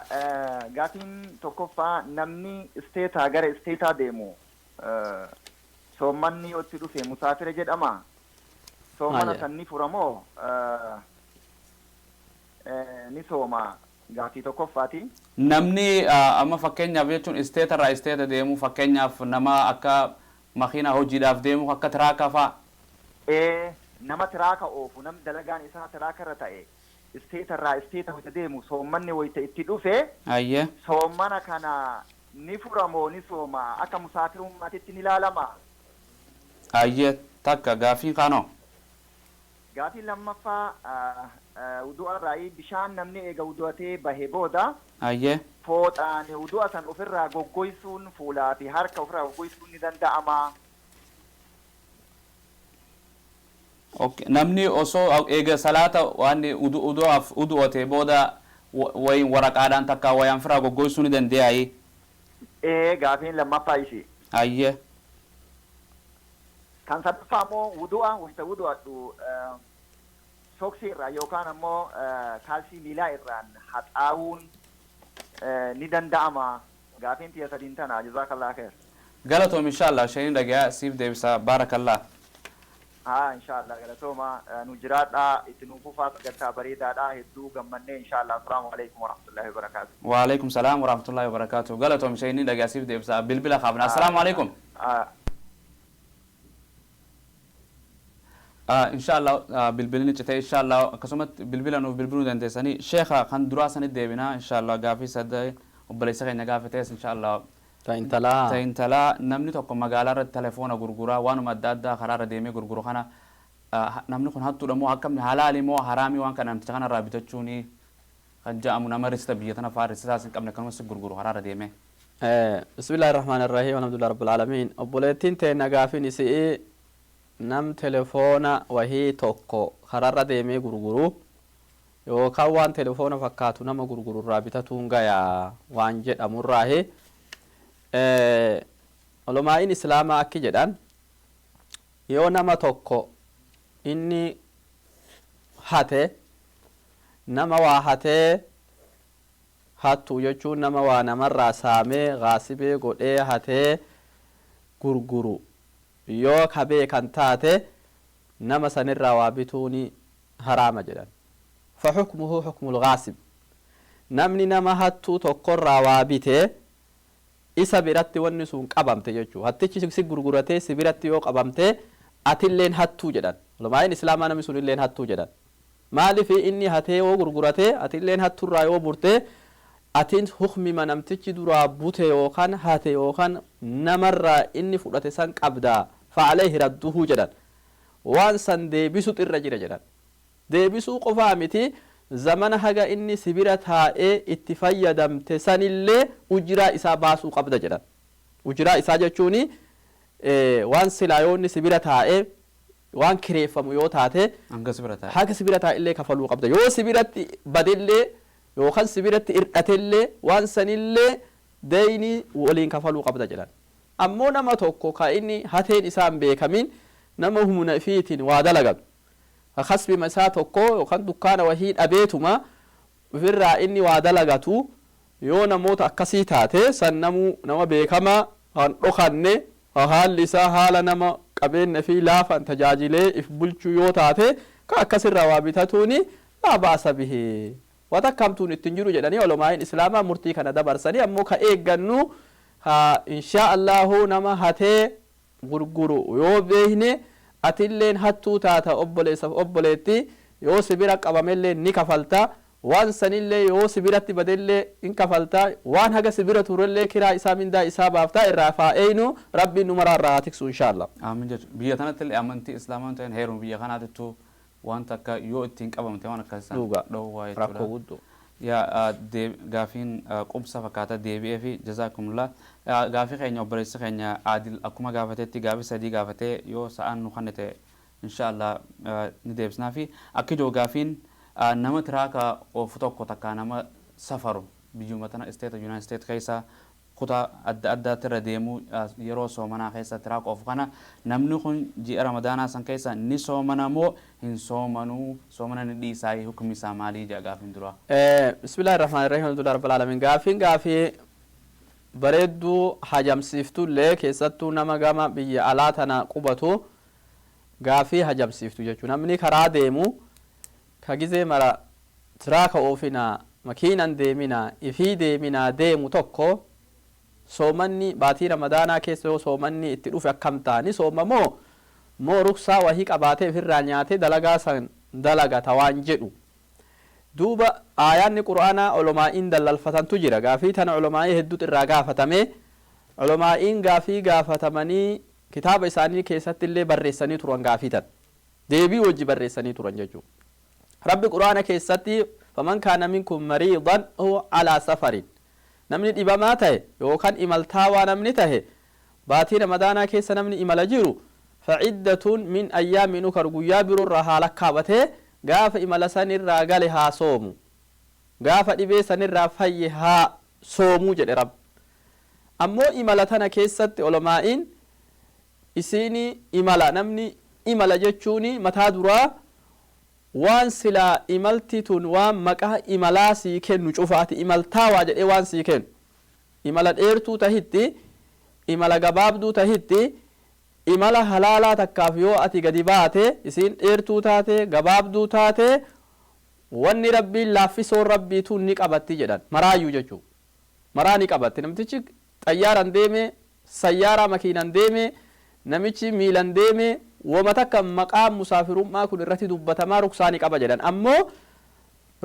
قافين تكفى نمني استيتا غير استيتا ديمو سومني أتدو في مسافر جد أما سومنا تني فرمو نسوما قافي تكفاتي namni amma fakkeenyaaf jechuun isteeta irraa isteeta deemu fakkeenyaaf nama akka makiina hojiidhaaf deemu akka tiraaka fa'a. Nama tiraaka oofu nam dalagaan isaa tiraaka irra ta'e isteeta irraa isteeta hojii deemu soommanni wayita itti dhufe Ayyee. soommana kana ni furamoo ni sooma akka musaafirummaatitti ni ilaalama. Ayyee takka gaafii kaanoo. Gaafii lammaffaa wudu'a irraa bishaan namni eega wudu'atee bahee booda Ayyee. fooxaan wudu'a san ofirraa goggoysuun fuulaa fi harka ofirraa goggoysuun ni danda'ama. Okay. Namni osoo eega salaata waan udu'aaf udu'ate booda wayin waraqaadhaan takka wayaan firaa goggoysuu ni dandeeyayi. Gaafiin lammaffaa ishee. Ayyee. Kan sadaffaa immoo wudu'a wayita wudu'adhu soksii irraa yookaan ammoo kaalsii miilaa irraan haxaa'uun ni danda'ama. Gaafiin tiyya sadiin tana jazaakallah khair. Galatoom inshallah shayni dhagaa siif deebisa baarakallah. Inshallah galatooma nu jiraadha itti nu fufaa sagantaa bareedaadha hedduu gammannee inshallah. Assalaamu alaikum warahmatullahi wabarakaatu. Wa alaikum salaam warahmatullahi wabarakatuh. Galatoom shayni dhagaa siif deebisa bilbila qaabna. Assalaamu alaikum. inshallah bilbilini cite inshallah akkasumas bilbila nuuf bilbiluu dandeessanii sheekha kan duraa sanit deebinaa inshallah gaafii sadde obboleessa keenya gaafetees inshallah ta'intalaa namni tokko magaalaa irratti telefoona gurguraa waanuma adda addaa karaa irra deemee gurguru kana namni kun hattuudha moo akkamni halaali moo haraamii waan kana namticha kana irraa bitachuuni kan ja'amu nama rista biyya tana faa ristaas hin qabne kanumas gurguru karaa irra deemee. Bismillahi rahmaani rahiim alhamdulillahi rabbil aalamiin obboleettiin teenna gaafiin isii nam telefoona wahii tokko kararra deemee gurguru yookaan waan telefoona fakkaatu nama gurguru irraa bitatuun gayaa waan jedhamurraahi olomaa'iin islaamaa akki jedhan yoo nama tokko inni hate nama waa hatee hattu jechuun nama waa namarraa saamee gaasibee godhee hatee gurguru yoo kabee kan taate nama sanirraa waa bituuni haraama jedhan faxukmuhu xukmu lgaasib namni nama hattuu tokkorraa waa bitee isa biratti wanni sun qabamte jechuu hattichi si gurguratee si biratti yoo qabamte atilleen hattuu jedhan ulamaa'in islaamaa namni sun illeen hattuu jedhan maaliif inni hatee yoo gurguratee atilleen hatturraa yoo burte atin hukmima namtichi duraa bute yookaan hate yookaan namarraa inni fudhate san qabdaa fa'alayhi radduhu jedhan waan san deebisutu irra jira jedhan deebisuu qofaa miti zamana haga inni sibira taa'ee itti fayyadamte sanillee ujiraa isaa baasuu qabda jedhan ujiraa isaa jechuuni waan silaa yoo inni sibira taa'ee waan kireeffamu yoo taate haga sibira taa'illee kafaluu qabda yoo sibiratti badillee yookaan sibiratti irdhatellee waan sanillee deeyni waliin kafaluu qabda jedhan ammoo nama tokko ka inni hateen isaan beekamin nama humna ifiitiin waa dalagatu kasbi isaa tokko yookaan dukkaana wahii dhabeetuma ofirraa inni waa dalagatu yoo namoota akkasii taate san nama beekama han dhokanne haalli isaa haala nama qabeenya fi laafan tajaajilee if bulchuu yoo taate ka akkasirraa waa bitatuuni laa baasa bihi watakkamtuun ittiin jiru jedhanii olomaa'in islaamaa murtii kana dabarsanii ammoo ka eeggannu inshaa allahu nama hatee gurguru yoo beekne atilleen hattuu taata obboleessaaf obboleetti yoo sibira qabamellee ni kafalta waan sanillee yoo sibiratti badellee in kafalta waan haga sibira turellee kiraa isaa mindaa isaa baafta irraa faa'eeynu rabbiin numaraa irraa tiksu inshaa allah aamin jechu biyya kanatti amantii islaamaa ta'een heeruun biyya kanaatittu wanta akka yoo ittiin qabamte waan akkasisan dhowwaa jechuudha rakkoo guddoo yaa gaafiin qubsa fakkaata deebi'ee fi jazaakumullah gaafii keenya obboleessi keenya aadil akkuma gaafateetti gaafii sadii gaafatee yoo sa'aan nu kannite insha Allah ni deebisnaa fi akka ijoo gaafiin nama tiraaka oofu tokko takka nama safaru biyyuma tana isteeta United States keessa kutaa adda addaatti irra deemu yeroo soomanaa keessa tiraaka oofu kana namni kun ji'a ramadaanaa san keessa ni soomana moo hin soomanuu soomana ni dhiisaa hukumni isaa maalii jedha gaafiin dura bismillahir rahmanir rahim alhamdulillahi rabbil alamin gaafii bareedduu hajamsiiftullee keessattuu nama gama biyya alaa tana qubatu gaafii hajamsiiftu jechuun namni karaa deemu ka gizee mara tiraaka oofina makiinan deemina ifii deemina deemu tokko soomanni baatii ramadaanaa keessa yoo soomanni itti dhufe akkam taani soomamoo moo ruksaa wahii qabaatee ofirraa nyaatee dalagaa san dalagata waan jedhu duuba aayaanni qur'aanaa olomaa'iin dallalfatantu jira gaafii tana olomaa'ii hedduut irraa gaafatame olomaa'iin gaafii gaafatamanii kitaaba isaanii keessatti illee barreessanii turan gaafii tan deebii wajji barreessanii turan jechuudha rabbi qur'aana keessatti faman kaana minkum mariidan aw alaa safarin namni dhibamaa ta'e yookaan imaltaawaa namni tahe baatii ramadaanaa keessa namni imala jiru fa'iddatun min ayyaamin ukar guyyaa biroorraa haala kaabatee gaafa imala sanirraa gale haa soomu gaafa dhibee sanirraa fayye haa soomuu jedhe rabbi ammoo imala tana keessatti olomaa'iin isiini imala namni imala jechuuni mataa duraa waan silaa imalti tun waan maqaa imalaa sii kennu cufaati imaltaawaa jedhe waan sii kennu imala dheertuu tahitti imala gabaabduu tahitti imala halaalaa takkaaf yoo ati gadi baate isiin dheertuu taate gabaabduu taate wanni rabbiin laaffisoon rabbiituun ni qabatti jedhan maraayyuu jechuu maraa ni qabatti namtichi xayyaaran deeme sayyaaraa makiinan deeme namichi miilan deeme wama takka maqaa musaafirummaa kun irratti dubbatamaa ruksaa ni qaba jedhan ammoo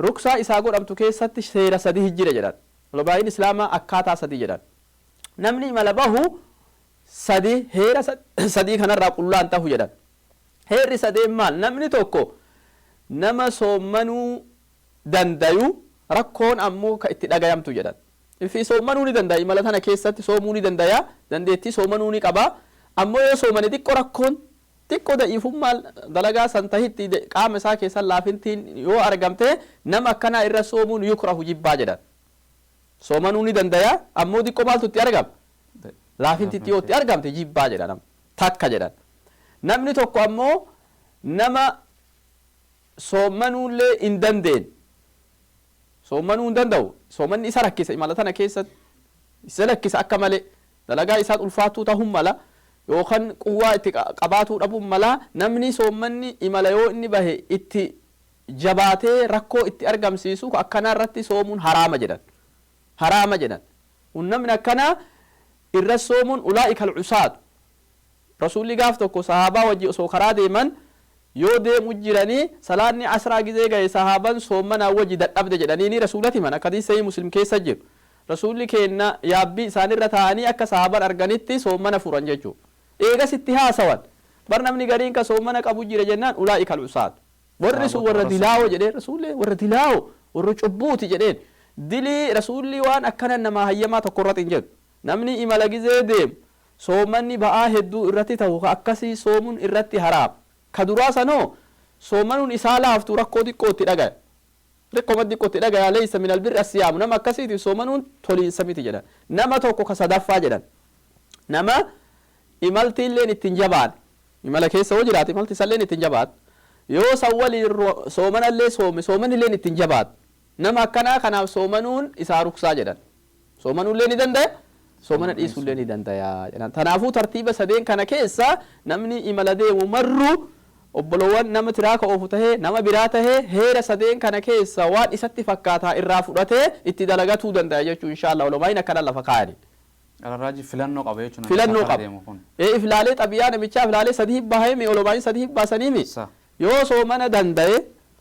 ruksaa isaa godhamtu keessatti seera sadii jira jedhan olomaa'iin islaamaa akkaataa sadii jedhan namni imala bahu sadii heera sadii kanarraa qullaan tahu jedhan heerri sadeen maal namni tokko nama soommanuu dandayu rakkoon ammoo ka itti dhagayamtu jedhan ifi soommanuu ni dandaya imala tana keessatti soomuu ni dandaya dandeettii soommanuu ni qaba ammoo yoo soomane xiqqoo rakkoon xiqqoo da'iifummaa dalagaa san tahitti qaama isaa keessan laafintiin yoo argamte nama akkanaa irra soomuun yukrahu jibbaa jedhan soomanuu ni dandaya ammoo xiqqoo maaltu itti argama laafintitti yoo itti argamte jibbaa jedhan takka jedhan namni tokko ammoo nama soomanuullee hin dandeen soomanuu hin danda'u soomanni isa rakkisa imala tana keessatti isa rakkisa akka malee dalagaa isaa ulfaatuu ta'uu mala yookaan quwwaa itti qabaatuu dhabuun mala namni soomanni imala yoo inni bahe itti jabaatee rakkoo itti argamsiisu akkanaa irratti soomuun haraama jedhan namni akkanaa irra soomuun ulaa'ika al-usaat rasuulli gaaf tokko sahaabaa wajji osoo karaa deeman yoo deemu jiranii salaanni asraa gizee gahe sahaaban soomanaa wajji dadhabde jedhanii rasuulati man akka hadiisii muslim keessa jiru rasuulli kenna yaabbii isaanirra taa'anii akka sahaban arganitti soomana furan jechuudha eegas itti haasawan bar namni gariin ka soomana qabu jira jennaan ulaa'ika al-usaat warri sun warra dilaawo jedhee rasuulli warra dilaawo warra cubbuuti jedheen dilii rasuulli waan akkana namaa hayyamaa tokko irratti hin jedhu namni imala gizee deemu soomanni ba'aa hedduu irratti ta'u akkasii soomuun irratti haraam ka duraa sanoo soomanuun isaa laaftu rakkoo xiqqoo itti dhagaya ركو مدي قوتي لغا ليس من البر الصيام نما كسيتي صومنون تولي سميتي جدا نما توكو كصدفا جدا نما imalti illeen ittiin jabaat imala keessa hoo jiraate imalti isalleen ittiin jabaat yoo sawwali soomanallee sooman illeen ittiin jabaat nama akkanaa kanaaf soomanuun isaa ruksaa jedhan soomanuullee ni danda'e soomana dhiisuullee ni danda'a jedhan tanaafuu tartiiba sadeen kana keessa namni imala deemu marru obbolowwan nama tiraaka oofu tahee nama biraa tahee heera sadeen kana keessa waan isatti fakkaataa irraa fudhatee itti dalagatuu danda'a jechuu inshaallah olomaa'in akkana lafa kaa'ani Alaraji filannoo qaba jechuudha. Filannoo qaba. Ifilaalee xabiyaa namichaa ifilaalee sadii baahee olomaa'in sadii baasaniimi. Yoo soomana danda'e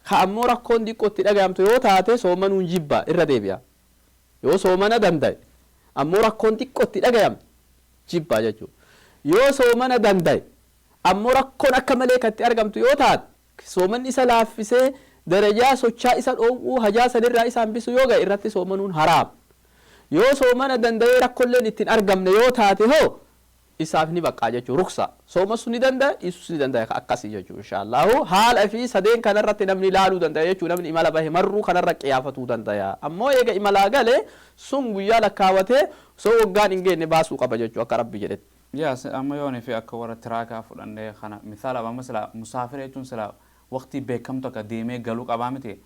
ka ammoo rakkoon diqqootti dhagayamtu yoo taate soomanuun jibba irra deebi'a. Yoo soomana danda'e ammoo rakkoon diqqootti dhagayamtu jibba jechuudha. Yoo soomana danda'e ammoo rakkoon akka malee katti argamtu yoo taate soomanni isa laaffisee darajaa sochaa isa dhoowwuu hajaa sanirraa isa hambisu yoo ga'e irratti soomanuun haraam. yoo soomana danda'ee rakkoolleen ittiin argamne yoo taate hoo isaaf ni baqqaa jechuu ruksa soomasu ni danda'a dhiisus ni danda'a akkasii jechuu inshaallahu haala fi sadeen kanarratti namni ilaaluu danda'a jechuu namni imala bahe marruu kanarra qiyaafatuu danda'a ammoo eega imalaa galee sun guyyaa lakkaawatee soo waggaan hin geenne baasuu qaba jechuu akka rabbi jedhetti. Yaas amma yooni fi akka warra tiraakaa fudhannee kana misaala amma sila musaafira jechuun sila waqtii beekamtu akka deemee galuu qabaa miti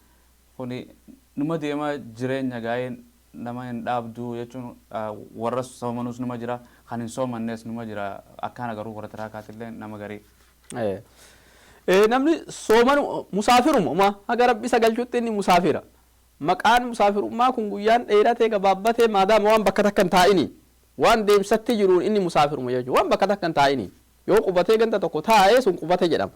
kuni numa deema jireenya gaa'een nama hin dhaabdu jechuun warra soomanus numa jira kan hin soomannes numa jira akkana garuu warra tiraakaatillee nama garii. Namni soomanu musaafiruma haga rabbi sagalchuutti inni musaafira maqaan musaafirummaa kun guyyaan dheeratee gabaabbatee maadaama waan bakka takka hin taa'ini waan deemsatti jiruun inni musaafiruma jechuudha waan bakka takka hin taa'ini yoo qubatee ganda tokko taa'ee sun qubate jedhama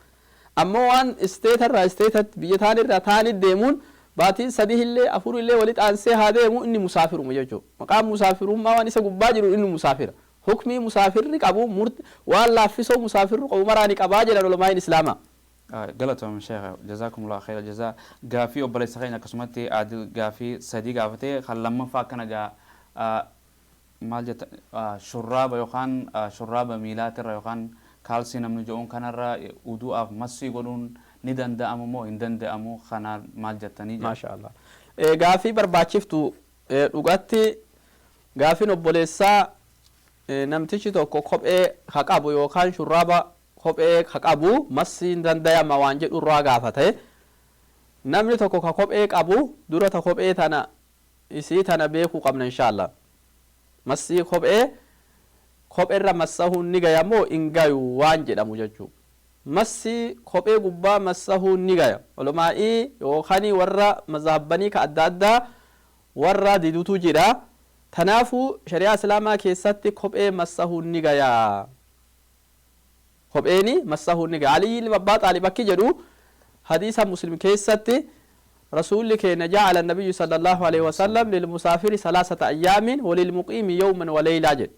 ammoo waan isteetarraa isteetatti biyya taanirraa taanit deemuun baatiin sadii illee afur illee walitti aansee haa deemu inni musaafiruma jechuudha maqaan musaafirummaa waan isa gubbaa jiru inni musaafira hukmii musaafirri qabu waan laaffisoo musaafirru qabu maraani qabaa jedhan ulamaan islaamaa. Galatoom sheekh jazakumullahu khayra jazaa gaafii obboleessa keenya akkasumatti adil gaafii sadii gaafatee kan lammaffaa akkana gaa maal jetta shurraaba yookaan shurraaba miilaatirra yookaan kaalsii namni jedhuun kanarra udu'aaf massii godhuun ni danda'amu moo hin danda'amu kanaan maal jettanii jedhu. Maashaallah. Gaafii barbaachiftu dhugatti gaafiin obboleessaa namtichi tokko kophee haa qabu yookaan shurraaba kophee haa qabu massii hin danda'ama waan jedhu irraa gaafate namni tokko ka kophee qabu dura ta kophee tana isii tana beekuu qabna inshaallah massii kopheerra massahuun ni gaya moo hin gayu waan jedhamu jechuudha. Massi kophee gubbaa massahuun ni gaya olumaa'ii yookaan warra mazhabbanii ka adda addaa warra didutu jira tanaafuu shari'aa islaamaa keessatti kophee massahuun ni gaya kopheeni massahuun ni gaya Aliyyi ilma abbaa Xaalib akki jedhu hadiisa muslim keessatti رسول كان جعل النبي صلى الله عليه وسلم للمسافر 3 أيام وللمقيم يوما وليلة جد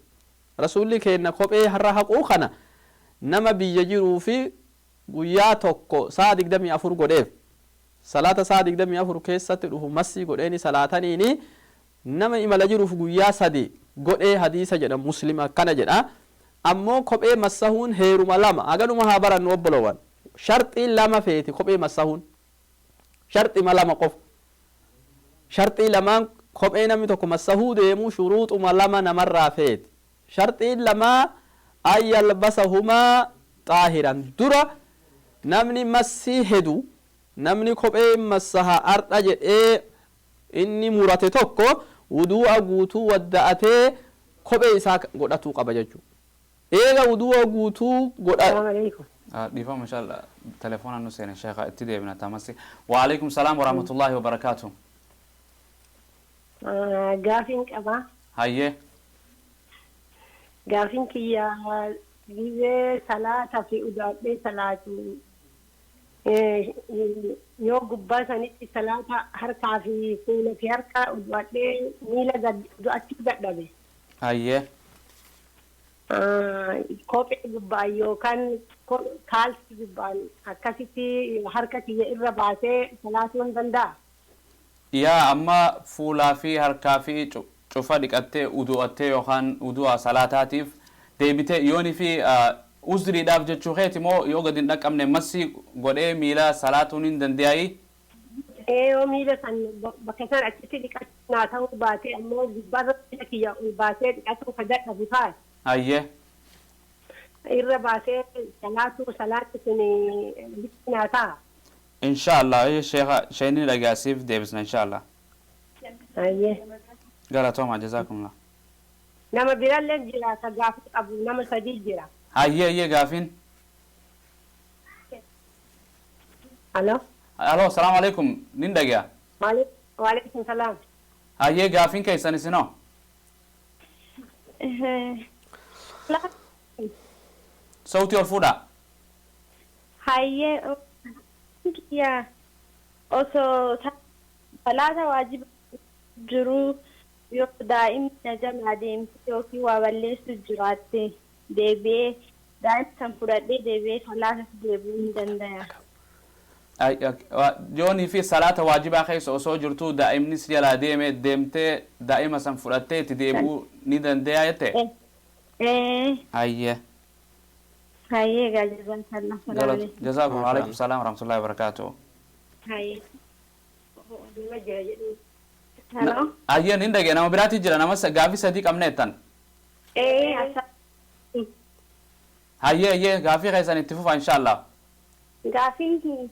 رسول كان كوبي هرها قوخنا نما بيجرو في غياتوكو صادق دمي أفر قديف صلاة صادق دمي أفر كيسة تلوه مسي قديني صلاة نيني نما إما لجرو في غيا صدي قدي حديثة جد مسلمة كان جد أمو كوبي مسهون هيرو ملاما أغنو مهابرا نوبلوان شرط لما فيتي كوبي مسهون شرط ما لما قف شرط لما كوبي نمي توكو مسهود يمو شروط ما لما نمر فيت شرط لما أن يلبسهما طاهرا درا نمني مسي هدو نمني كوبي مسها أرتجد إني مراتي توكو ودو أغوتو ودأتي كوبي إساك قدتو قبججو إيغا ودو أغوتو السلام عليكم ديفا ما شاء الله تليفون انه سين الشيخ ابتدي من تمسي وعليكم السلام ورحمه الله وبركاته غافين كبا هاي غافين كيا جيزه صلاه في ادابي صلاه يو غبا سنيت صلاه حركه في كل في حركه ادابي نيلا دعتي دبي هاي kophee gubbaa yookaan kaalsii gubbaan akkasitti harka kiyya irra baasee salaatuun danda'a. Yaa amma fuulaa fi harkaa fi cufa dhiqattee udu'attee yookaan udu'a salaataatiif deebitee yoonii fi uzriidhaaf jechuu keeti moo yoo gadi hin dhaqqabne massi godhee miila salaatuun hin danda'ayi? yoo miila san bakka isaan achitti dhiqannaa ta'uu baate ammoo gubbaarra miila kiyya ol baasee dhiqatuu ka dadhabu taate. Hayyee. Irra baasee salaatti sun dhiqannaa ta'a. Inshaallah sheekha shayni dhagaasiif deebisna inshaallah. Hayyee. Galatooma jazaakumullah. Nama birallee jira ka gaafii qabu nama sadii jira. Hayyee gaafiin. Aloo. Aloo salaamu alaikum nin dhagaa. Waalaikum salaam. Hayyee gaafiin keessan isinoo. Sautii ol fuudhaa. Hayyee yaa osoo salaata waajiba jiru yoo daa'imni najamaa deemte yookiin waa balleessu jiraatte deebi'ee daa'imni san fudhadhee deebi'ee salaata deebi'uu ni danda'a. Joonii fi salaata waajibaa keessa osoo jirtu daa'imnis jalaa deemtee daa'ima san fudhattee itti deebi'uu ni danda'a jette. Hayyee. Hayyee gaajazan sallallahu alaihi. Jazaakum alaikum salaam wa rahmatullahi wa barakatuh. Hayyee. Hello. Hayyee nin dhagee nama biraati jira nama gaafii sadii qabna jettan. Hayyee gaafii keessan itti fufa inshaallah. Gaafiin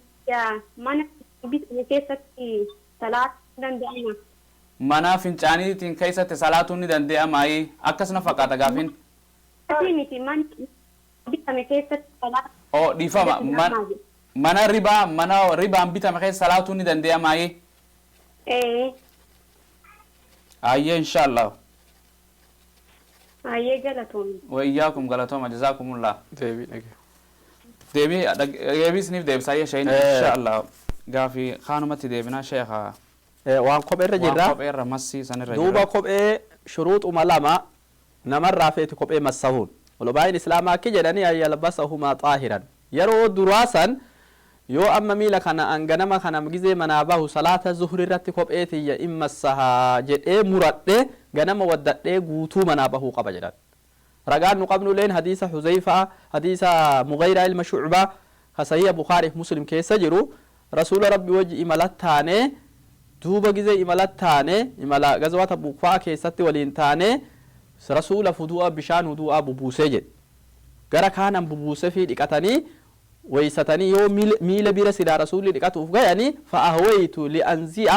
mana bitame keessatti salaatuu danda'ama. Mana fincaaniitiin keessatti salaatuun ni danda'ama akkas na fakkaata gaafiin. Miti mana bitame keessatti salaatuu. Oh dhiifama mana ribaan bitame keessa salaatuun ni danda'ama. Hayyee inshaallah. Hayyee galatooma. Wa iyyaakum galatooma jazaakumullah. Deebisniif deebisaa shayni inshaallah gaafii kaanumatti deebinaa sheekha. Waan kopheerra jirra. Waan kopheerra massii sanirra jirra. Duuba kophee shuruuxuma lama namarraa feeti kophee massahuun. Ulamaan islaamaa akki jedhanii ayyalbasahumaa xaahiran. Yeroo duraa san yoo amma miila kana anganama kana gizee manaa bahu salaata zuhri irratti kophee tiyya immassahaa jedhee muradhe ganama waddadhee guutuu manaa bahuu qaba jedhan. رجال نقبل لين حديث حذيفة حديث مغيرة المشعبة خصية بخاري مسلم كيس جرو رسول ربي وجه إمالات تاني دوبا جزء إمالات تاني إمالا غزوات بوقفا كيسات ولين تاني رسول فدوء بشان ودوء ببوسجد غرا كان ببوسه في دقتني ويستني يوم ميل بيرس إلى رسول دقته يعني فأهويت لأنزيع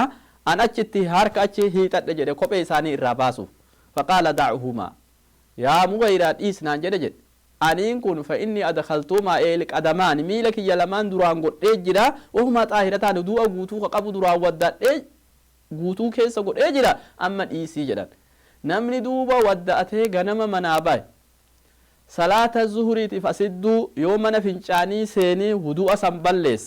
أنا أجتي هارك أجتي هي تدجد كوبي ساني الرباسو فقال دعهما يا مغيرات إسنان جدجد أنين كن فإني أدخلتما إلك أدمان ميلك يلمان دران قد إجرا وهما طاهرتان دوا قوتو قبو دران ودات قوتو كيسا قد إجرا أما إيسي جدان نمني دوبا وداته غنم مناباي صلاة الظهر تفسدو يومنا فنشاني سيني ودوء سنبلس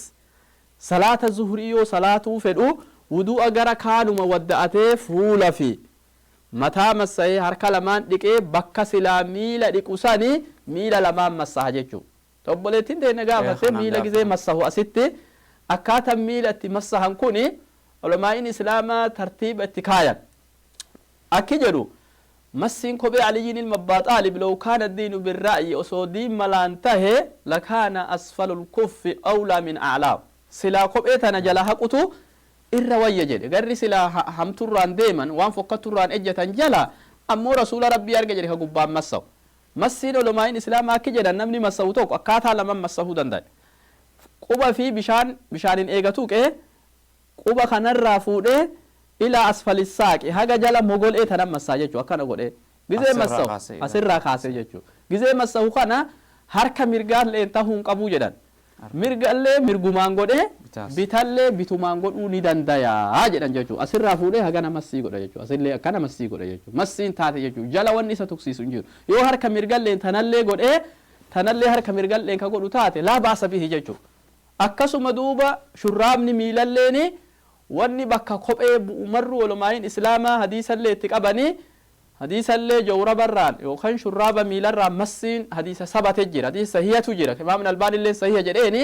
صلاة الظهر يو صلاة فدو ودوء غرا كانوا وداته فولا في متى مسحي harka lamaan dhiqee bakka silaa miila dhiqusani miila lamaan massaha jechuun tobboleettiin ta'e gaafatee miila gizee massahu asitti akkaataan miila itti massahan kuni ulamaa'in islaamaa tartiiba itti kaayan akki jedhu massiin kophee aliyyiin ilma abbaa xaalib law kaana diinu birra'yi osoo diin malaan tahe lakaana asfalul kuffi awlaa min a'laa silaa kophee tana jala haqutu irra wayya jedhe garri sila hamturraan deeman waan fokkaturraan ejjatan jala ammoo rasuula rabbii arga jedhe ka gubbaan massahu massiin ulamaa'in islaamaa akki jedhan namni massahu tokko akkaataa laman massahuu danda'a quba fi bishaanin eegatu qee quba kanarraa fuudhee ilaa asfalissaaqi haga jala mogol'ee tanan massaa jechuu akkana godhee gizee massahu asirraa kaasee jechuu gizee massahu kana harka mirgaalleen tahuun qabuu jedhan mirgallee mirgumaan godhee bitallee bitumaan godhuu ni dandayaa jedhan jechuudha asirraa fuudhee hagana massii godha jechuudha asillee akkana massii godha jechuudha massiin taate jechuudha jala wanni isa tuqsiisu hin jiru yoo harka mirgalleen tanallee godhee tanallee harka mirgalleen ka godhu taate laa baasa bihi jechuudha akkasuma duuba shurraabni miilalleeni wanni bakka kophee bu'umarru ulamaa'in islaamaa hadiisallee itti qabanii hadiisallee jawrabarraan yookaan shurraaba miilarraan massiin hadiisa sabate jira hadiisa sahihatu jira imaamni albaanillee sahiha jedheeni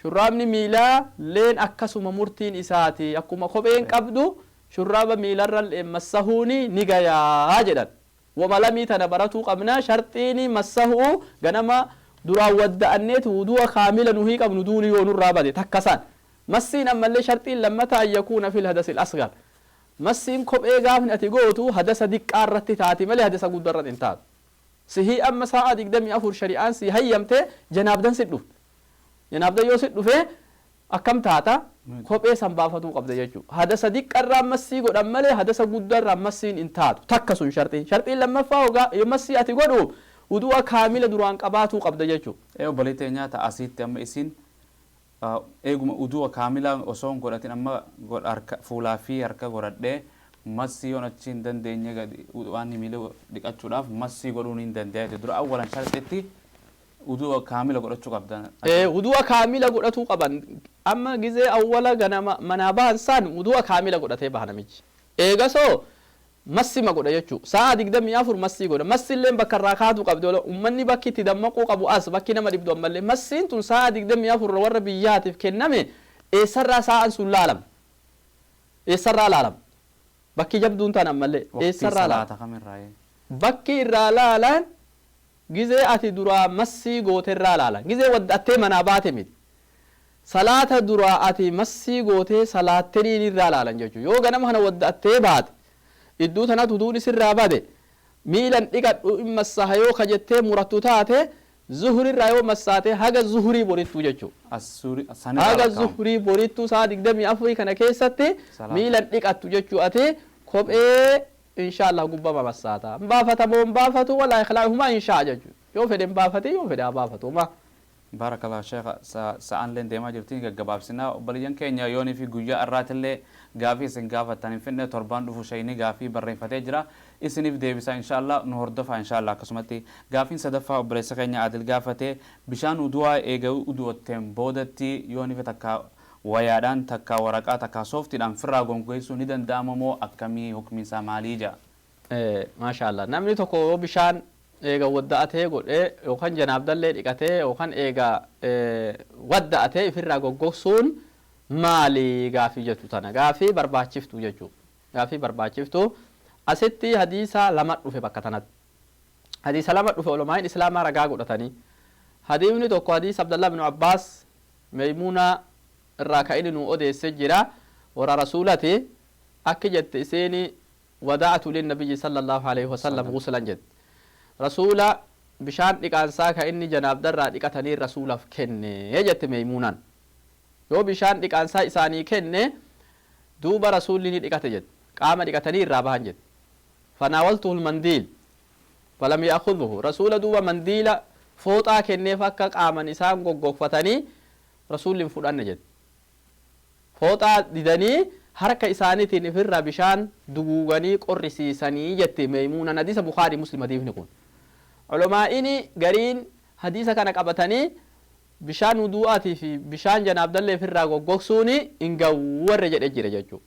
shurraabni miilaa leen akkasuma murtiin isaati akkuma kopheen qabdu shurraaba miilarra massahuuni ni gayaa jedhan wama lamii tana baratuu qabna sharxiini massahuu ganama duraan wadda'anneeti wudu'a kaamila nuhii qabnu duuni yoo nurraa bade takkasaan مسين أما اللي شرطين لما أن يكون في الحدث الأصغر مسين كوب إيقاف نتيجوتو حدث ديك قارت تاتي ملي حدث قدرت انتاد سهي أما ساعة ديك دمي أفور شريعان سي هيمتي جناب دان سدو جناب دا يو سدو فيه أكم تاتا كوب إيه سنبافتو قبض يجو حدث ديك قرام مسي قد أمالي حدث قدر مسين انتاد تكسون شرطين لما فاوغا يمسي أتيقودو ودوا كاملة duraan qabaatu qabda jechuudha. Obboleettii nyaata asitti amma isin eeguma uduu kaamila osoo hin godhatin amma harka fuulaa fi harka godhadhee massii yoon achi hin dandeenye waan miila dhiqachuudhaaf massii godhuun hin danda'e dura awwalan sharxitti uduu kaamila godhachuu qabdan. Uduu kaamila godhatuu qaban amma gizee awwala ganama manaa bahan san uduu kaamila godhatee baha namichi. Eegasoo massima godha jechuudha. Sa'a 24 massii godha. Massilleen bakka irraa kaatu qabdi. Uummanni bakki itti dammaquu qabu as bakki nama dhibdu ammallee. Massiin tun sa'a 24 warra biyyaatiif kenname eessarraa sa'aan sun laalama. Eessarraa laalama. Bakki jabduun tan ammallee eessarraa laalama. Bakki irraa laalan gizee ati duraa massii goote irraa laalan. Gizee waddattee manaa baate miti. Salaata duraa ati massii gootee salaattanii irraa laalan jechuudha. Yoo ganama kana waddattee baate iddoo tanatti uduun isirraa bade miilan dhiqadhu in massaha yoo kajettee murattu taate zuhurirraa yoo massaate haga zuhurii borittuu jechuudha. Haga zuhurii borittuu sa'a 24 kana keessatti miilan dhiqattu jechuu ati kophee inshaallah gubbama massaata. Baafatamoo baafatu walaa ikhlaahumaa inshaa jechuudha. Yoo fedhe baafate yoo fedhe baafatuma. Barakallah Sheekh sa'aan leen deemaa jirtiin gaggabaabsinaa obboleeyyan keenya yoonii fi guyyaa irraatillee gaafii isin gaafattan hin finne torbaan dhufu shayni gaafii barreeffatee jira isiniif deebisaa inshaallah nu hordofaa inshaallah akkasumatti gaafiin sadaffaa obboleessa keenya Adil gaafatee bishaan udu'aa eega udu'otteen boodatti yoonii fi takka wayaadhaan takka waraqaa takka sooftiidhaan firraa gongoessuu ni danda'ama moo akkamii hukmiinsaa maalii jaa? Maashaallah namni tokko bishaan eega wadda'atee godhee yookaan janaabdallee dhiqatee yookaan eega wadda'atee ifirraa goggogsuun maali gaafii jettu tana gaafii barbaachiftu jechuudha. Gaafii barbaachiftu asitti hadiisa lama dhufe bakka tanatti. Hadiisa lama dhufe ulamaan islaamaa ragaa godhatanii. Hadiisni tokko hadiisa Abdallah bin Abbaas Maymuunaa irraa ka'ini nu odeessee jira warra rasuulati akka jette iseeni wada'atu linnabiyyi sallallahu alaihi wasallam guslan jette. Rasuula bishaan dhiqaansaa ka inni janaabdarraa dhiqatanii rasuulaaf kenne jette Maymuunaan. Yoo bishaan dhiqaansaa isaanii kenne duuba rasuulli ni dhiqate jette. Qaama dhiqatanii irraa bahan jette. Fanaawaltuhu mandiil falam ya'khudhuhu rasuula duuba mandiila fooxaa kenneef akka qaaman isaan goggogfatanii rasuulli hin fudhanne jette. Fooxaa didanii harka isaaniitiin ifirraa bishaan duguuganii qorrisiisanii jette Maymuunaan. Hadiisa Bukaarii Muslim hadiisni kun. Ulamaa'ini gariin hadiisa kana qabatanii bishaan wudu'aatii fi bishaan janaabdallee ifirraa goggogsuuni hin gawwarre jedhe jira jechuudha.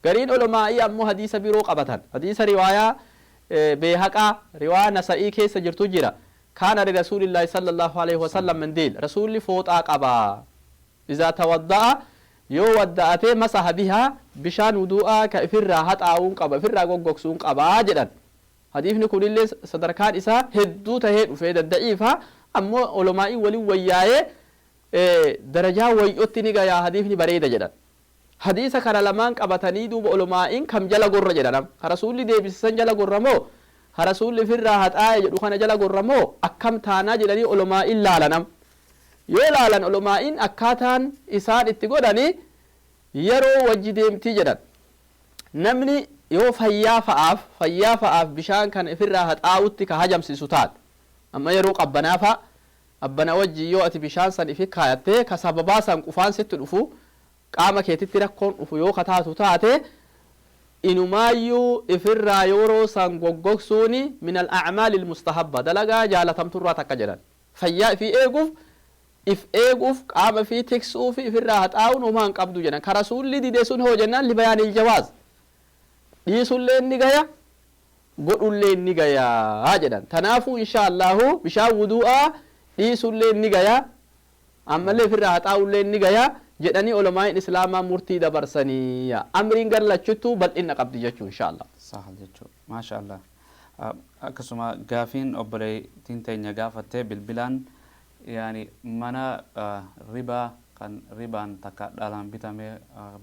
Gariin ulamaa'ii ammoo hadiisa biroo qabatan. Hadiisa riwaayaa Beehaqaa riwaayaa Nasa'ii keessa jirtu jira. Kaana rasuulillahi sallallahu alaihi wasallam mandiil rasuulli fooxaa qabaa. Izaa tawadda'a yoo wadda'atee masaha bihaa bishaan wudu'aa ka ifirraa haxaa'uun qaba ifirraa goggogsuun qabaa jedhan. Hadiisni kunillee sadarkaan isaa hedduu tahee dhufee dadda'iifa ammoo ulamaa'ii waliin wayyaa'ee darajaa wayyotti ni gayaa hadiisni bareeda jedhan. Hadiisa kana lamaan qabatanii duuba ulamaa'in kam jala gorra jedhanam. Rasuulli deebisisan jala gorra moo rasuulli ifirraa haxaa'e jedhu kana jala gorra moo akkam taanaa jedhanii ulamaa'in laalanam. Yoo laalan ulamaa'in akkaataan isaan itti godhanii yeroo wajji deemtii jedhan. Namni yoo fayyaa fa'aaf bishaan kan ifirraa haxaa'utti ka hajamsiisu taate amma yeroo qabbanaafa abbana wajji yoo ati bishaan san ifi kaayattee ka sababaa san qufaan sitti dhufu qaama keetitti rakkoon dhufu yoo kataatu taate inumaayyuu ifirraa yeroo san goggogsuuni min al-a'maali al-mustahabba dalagaa jaalatamturraa takka jedhan fayyaa ifi eeguuf qaama fi tiksuufi ifirraa haxaa'uun homaa hin qabdu jedhan ka rasuulli dide sun hoo jennaan libayaanil jawaaz dhiisullee ni gaya godhullee ni gaya jedhan. Tanaafuu inshaallahu bishaan wudu'aa dhiisullee ni gaya ammallee ifirraa haxaa'ullee ni gaya jedhanii ulamaa'in islaamaa murtii dabarsanii amriin garlachuttu bal'inna qabdi jechuu inshaallah. Sahal jechuu maashaallah. Akkasuma gaafiin obboleettiin teenya gaafattee bilbilaan yaani mana ribaa kan ribaan takka dhalaan bitame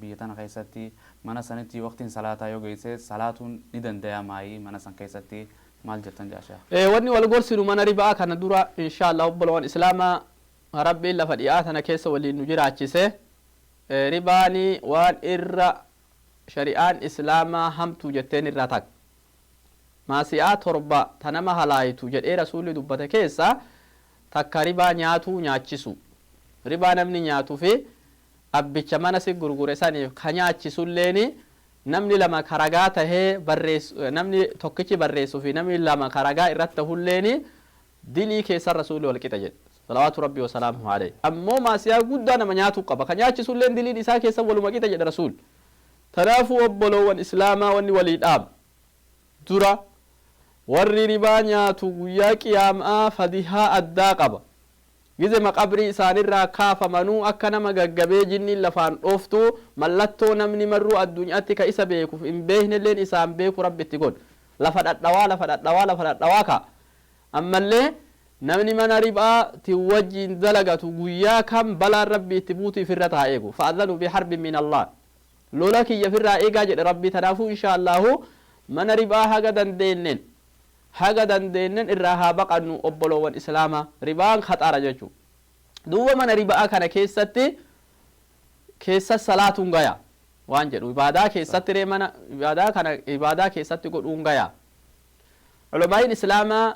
biyya tana keessatti mana sanitti waqtiin salaataa yoo geesse salaatuun ni danda'amaayi mana san keessatti maal jettan jaasha? Wanni wal gorsinu mana ribaa kana dura inshallah obboloon islaamaa rabbiin lafa dhiyaa tana keessa waliin nu jiraachise ribaani waan irra shari'aan islaamaa hamtuu jetteen irraa takka maasi'aa torba tanama halaayitu jedhee rasuulli dubbate keessa takka ribaa nyaatuu nyaachisu ribaa namni nyaatuu fi abbicha mana si gurgure saniif ka nyaachisulleeni namni lama karagaa tahee namni tokkichi barreessuu fi namni lama karagaa irratti tahulleeni dilii keessa rasuulli wal qixa jedhe salawaatu rabbi wa salaamuhu alayhi ammoo maasiyaa guddaa nama nyaatuu qaba ka nyaachisulleen diliin isaa keessa waluma qixa jedhe rasuul tanaafuu obboloowwan islaamaa wanni walii dhaab dura warri ribaa nyaatu guyyaa qiyaamaa fadihaa addaa qaba gize maqabrii isaanirraa kaafamanuu akka nama gaggabee jinniin lafaan dhooftu mallattoo namni marruu addunyaatti ka isa beekuuf hin beeknelleen isaan beeku rabbi itti godhu lafa dhadhawaa ka ammallee namni mana ribaati wajjiin dalagatu guyyaa kam balaan rabbi itti buutu ifirra taa eegu fa'adhanu biharbin min allah lola kiyya firraa eegaa jedhe rabbi tanaafuu inshaallahu mana ribaa haga dandeenyen irraa haa baqannu obboloowwan islaamaa ribaan khaxaara jechuu duuba mana ribaa kana keessa salaatuun gaya waan jedhu ibaadaa keessatti ree mana ibaadaa keessatti godhuun gaya ulamaa'iin islaamaa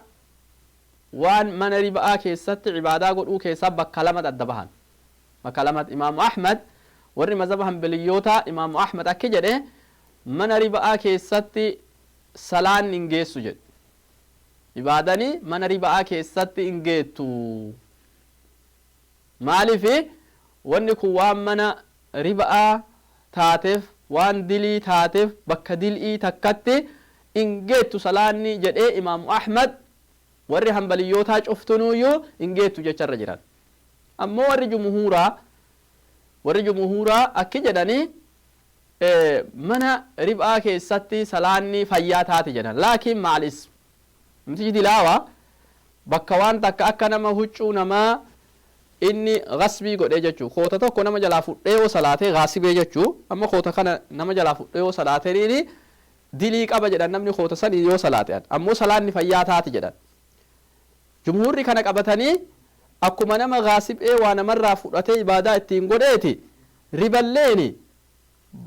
waan mana ribaa keessatti ibaadaa godhuu keessa bakka lama adda bahan bakka lama imaamu ahmad warri mazhaba hanbaliyyoota imaamu ahmad akki jedhe mana ribaa keessatti salaan hin geessu jedhe ibaadani mana ribaa keessatti hin geettu maalifi wanni kun waan mana ribaa taateef waan dilii taateef bakka dilii takkatti hin geettu salaanni jedhee imaamu ahmad warri hanbaliyyootaa cuftunuyyuu hin geettu jecharra jiran ammoo warri jumhuuraa akki jedhani mana ribaa keessatti salaanni fayyaa taate jedhan laakiin maalis mti dilaawa bakka waan takka akka nama huccuu namaa inni gasbii godhee jechuu koota tokko nama jalaa fudhee yoo salaatee gaasibee jechuu amma koota kana nama jalaa fudhee yoo salaatee dilii qaba jedhan namni koota sanii yoo salaate ammoo salaanni fayyaa taate jedhan jumhuurri kana qabatanii akkuma nama gaasibee waa namarraa fudhatee ibaadaa ittiin godheeti riballeeni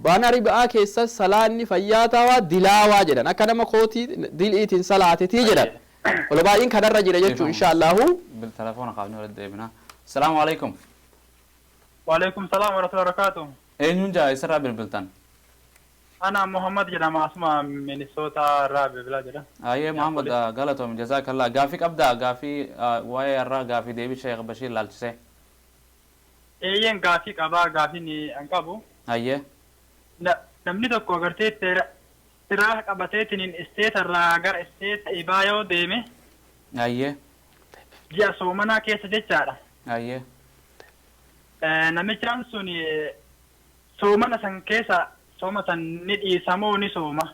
bana ribaa keessa salaanni fayyaa taawaa dilaawaa jedhan akka nama kootii diliitiin salaatetii jedhan olobaa'iin kanarra jira jechuu inshaallahu بالتلفون قابلنا ولد ابنا السلام عليكم وعليكم السلام ورحمة الله وبركاته اين جاي سرا بالبلتان أنا محمد جدا معصومة من الصوتا الرابع بلا جدا اي محمد غلطهم جزاك الله غافيك ابدا غافي واي الرا غافي ديبي شيخ بشير لالتسي ايين غافي قبا غافي ني انقبو ايه namni tokko agartee irraa qabateetiin isteet irraa gara isteet ibaayoo deeme ayyee ji'a soomanaa keessa jechaadha ayyee namichaan sun soomana san keessa sooma san ni dhiisamoo ni sooma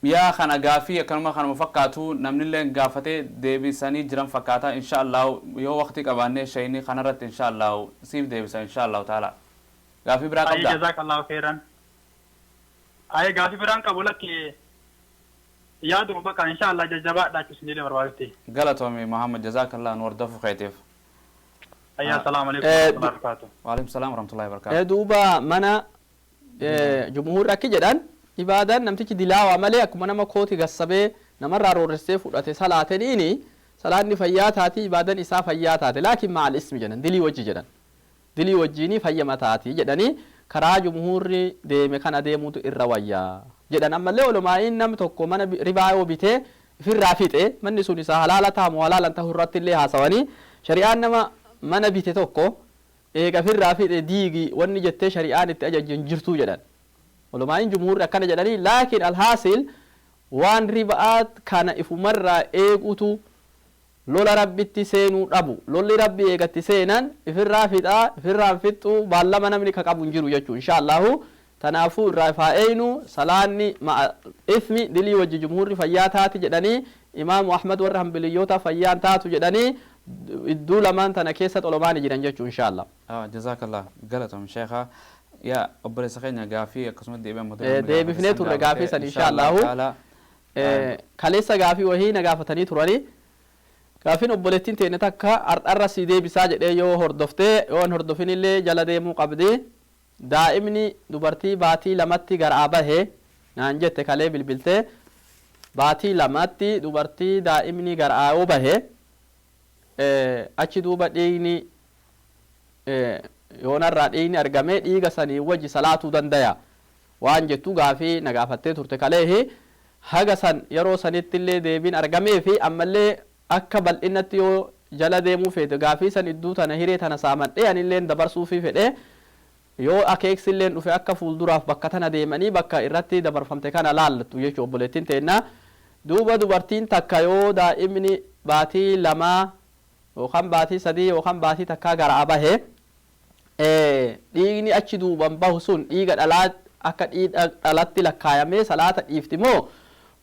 yaa kana gaafii akkanuma kanuma fakkaatu namnillee gaafatee deebisanii jiran fakkaata inshaallahu yoo waqtii qabaannee shayni kanarratti inshaallahu siif deebisa inshaallahu taala gaafii biraa qabda jazakallahu khairan ay gaafii biraan qabu lakki yaadu bakka inshallah jajjabaadha cisnile barbaadti galatoomi muhammad jazakallahu an wardafu khaytif ayya assalamu alaykum wa rahmatullahi wa barakatuh wa alaykum assalam wa rahmatullahi wa barakatuh duuba mana jumhuur akki jedhan ibaadan namtichi dilaawa malee akkuma nama kooti gassabee namarraa roorressee fudhate salaateniini salaanni fayyaa taati ibaadan isaa fayyaa taate laakiin maal ismi jedhan dilii wajjiini fayyama taati jedhanii karaa jumhuurri deeme kana deemutu irra wayyaa jedhan ammallee olumaa'iin nam tokko mana ribaa yoo bitee ifirraa fixe manni sun isaa halaala taamu halaalan ta'u irratti illee haasawanii shari'aan nama mana bite tokko eega ifirraa fixe diigi wanni jettee shari'aan itti ajajjen jirtuu jedhan olumaa'iin jumhuurri akkana jedhanii laakiin alhaasil waan riba'aat kana ifumarraa eegutu lola rabbitti seenuu dhabu lolli rabbi eegatti seenan ifirraa fixaa ifirraan fixxuu baallama namni ka qabu hin jiru jechuu inshaallahu tanaafuu irraa faa'eeynu salaanni ismi dilii wajji jumhuurri fayyaa taati jedhanii imaamu ahmad warra hanbiliyyoota fayyaan taatu jedhanii idduu lamaan tana keessatti olomaan jiran jechuu inshallah. Jazakallah galatam sheekha. Yaa obboleessa keenya gaafii akkasumas deebifnee turre gaafii san inshallahu kaleessa gaafii wahii na gaafatanii turanii gaafiin obboleettiin teenne takka ardharra si deebisaa jedhee yoo hordoftee yoo hordofinillee jala deemuu qabdi daa'imni dubartii baatii lamatti garaa bahe naan jette kalee bilbiltee baatii lamatti dubartii daa'imni garaa yoo bahe achi duuba dhiigni yoonarraa dhiigni argamee dhiiga sanii wajji salaatuu dandaya waan jettu gaafii na gaafattee turte kaleehi haga san yeroo sanitti illee deebiin argamee fi ammallee akka bal'innatti yoo jala deemuu feete gaafii san idduu tana hiree tana saamadhee anilleen dabarsuufi fedhe yoo akeeksilleen dhufe akka fuulduraaf bakka tana deemanii bakka irratti dabarfamte kana laallattu jechuu obboleettiin teenna duuba dubartiin takka yoo daa'imni baatii lamaa yookaan baatii sadii yookaan baatii takkaa garaa bahe dhiigni achi duuban bahu sun dhiiga dhalaa akka dhiiga dhalatti lakkaayamee salaata dhiifti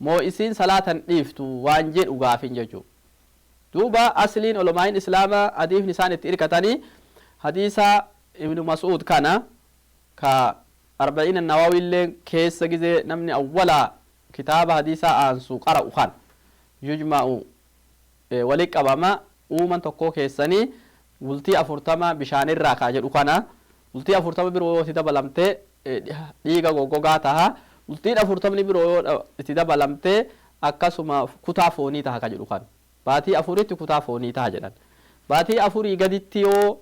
moo isiin salaatan dhiiftu waan jedhu gaafin jechuu duuba asliin olomaa'in islaama hadiisni isaan itti irkatanii hadiisa ibnu mas'uud kana ka 40 nawawillee keessa gizee namni awwala kitaaba hadiisa aansu qara'u kan yujma'u wali qabama uuman tokko keessanii bultii 40 bishaanirraa kaa jedhu kana bultii 40 biroo yoo itti dabalamte dhiiga goggogaa taha bultiin 40 biroo yoo itti dabalamte akkasuma kutaa foonii taha ka jedhu kan baatii afuritti kutaa foonii taha jedhan baatii afurii gaditti yoo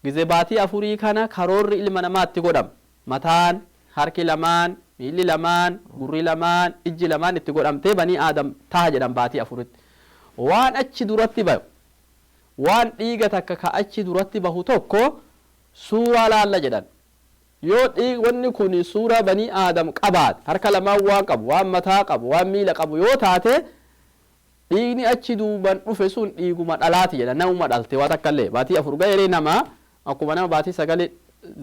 gize baatii afurii kana karoorri ilma namaatti godham mataan harki lamaan miilli lamaan gurri lamaan ijji lamaan itti godhamtee banii aadam taha jedhan baatii afuritti waan achi duratti bayu waan dhiiga takka ka achi duratti bahu tokko suuraa laalla jedhan yoo wanni kun suuraa banii aadam qabaat harka lamaan waan qabu waan mataa qabu waan miila qabu yoo taate dhiigni achi duuban dhufe sun dhiiguma dhalaati jedhan namuma dhalte waa takkallee baatii afur ga'ee nama akkuma nama baatii sagali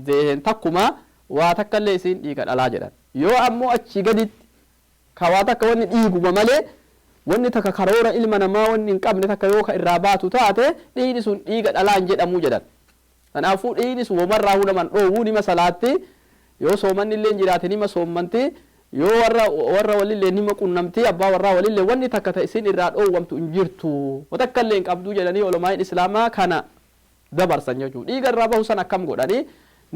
deehen takkuma waa takkallee isiin dhiiga dhalaa jedhan yoo ammoo achi gaditti ka waa takka wanni dhiiguma malee wanni takka karoora ilma namaa wanni hin qabne takka yoo ka irraa baatu taate dhiigni sun dhiiga dhalaan jedhamuu jedhan kanaafuu dhiigni sun womarraa hunaman dhoowwuu nima salaatti yoo soomanni illee jiraate nima soommanti yoo warra walillee nima qunnamti abbaa warraa walillee wanni takka ta isin irraa dhoowwamtu hin jirtu watakkallee hin qabduu jedhanii olomaa'in islaamaa kana dabarsan jechuu dhiiga irraa bahu san akkam godhanii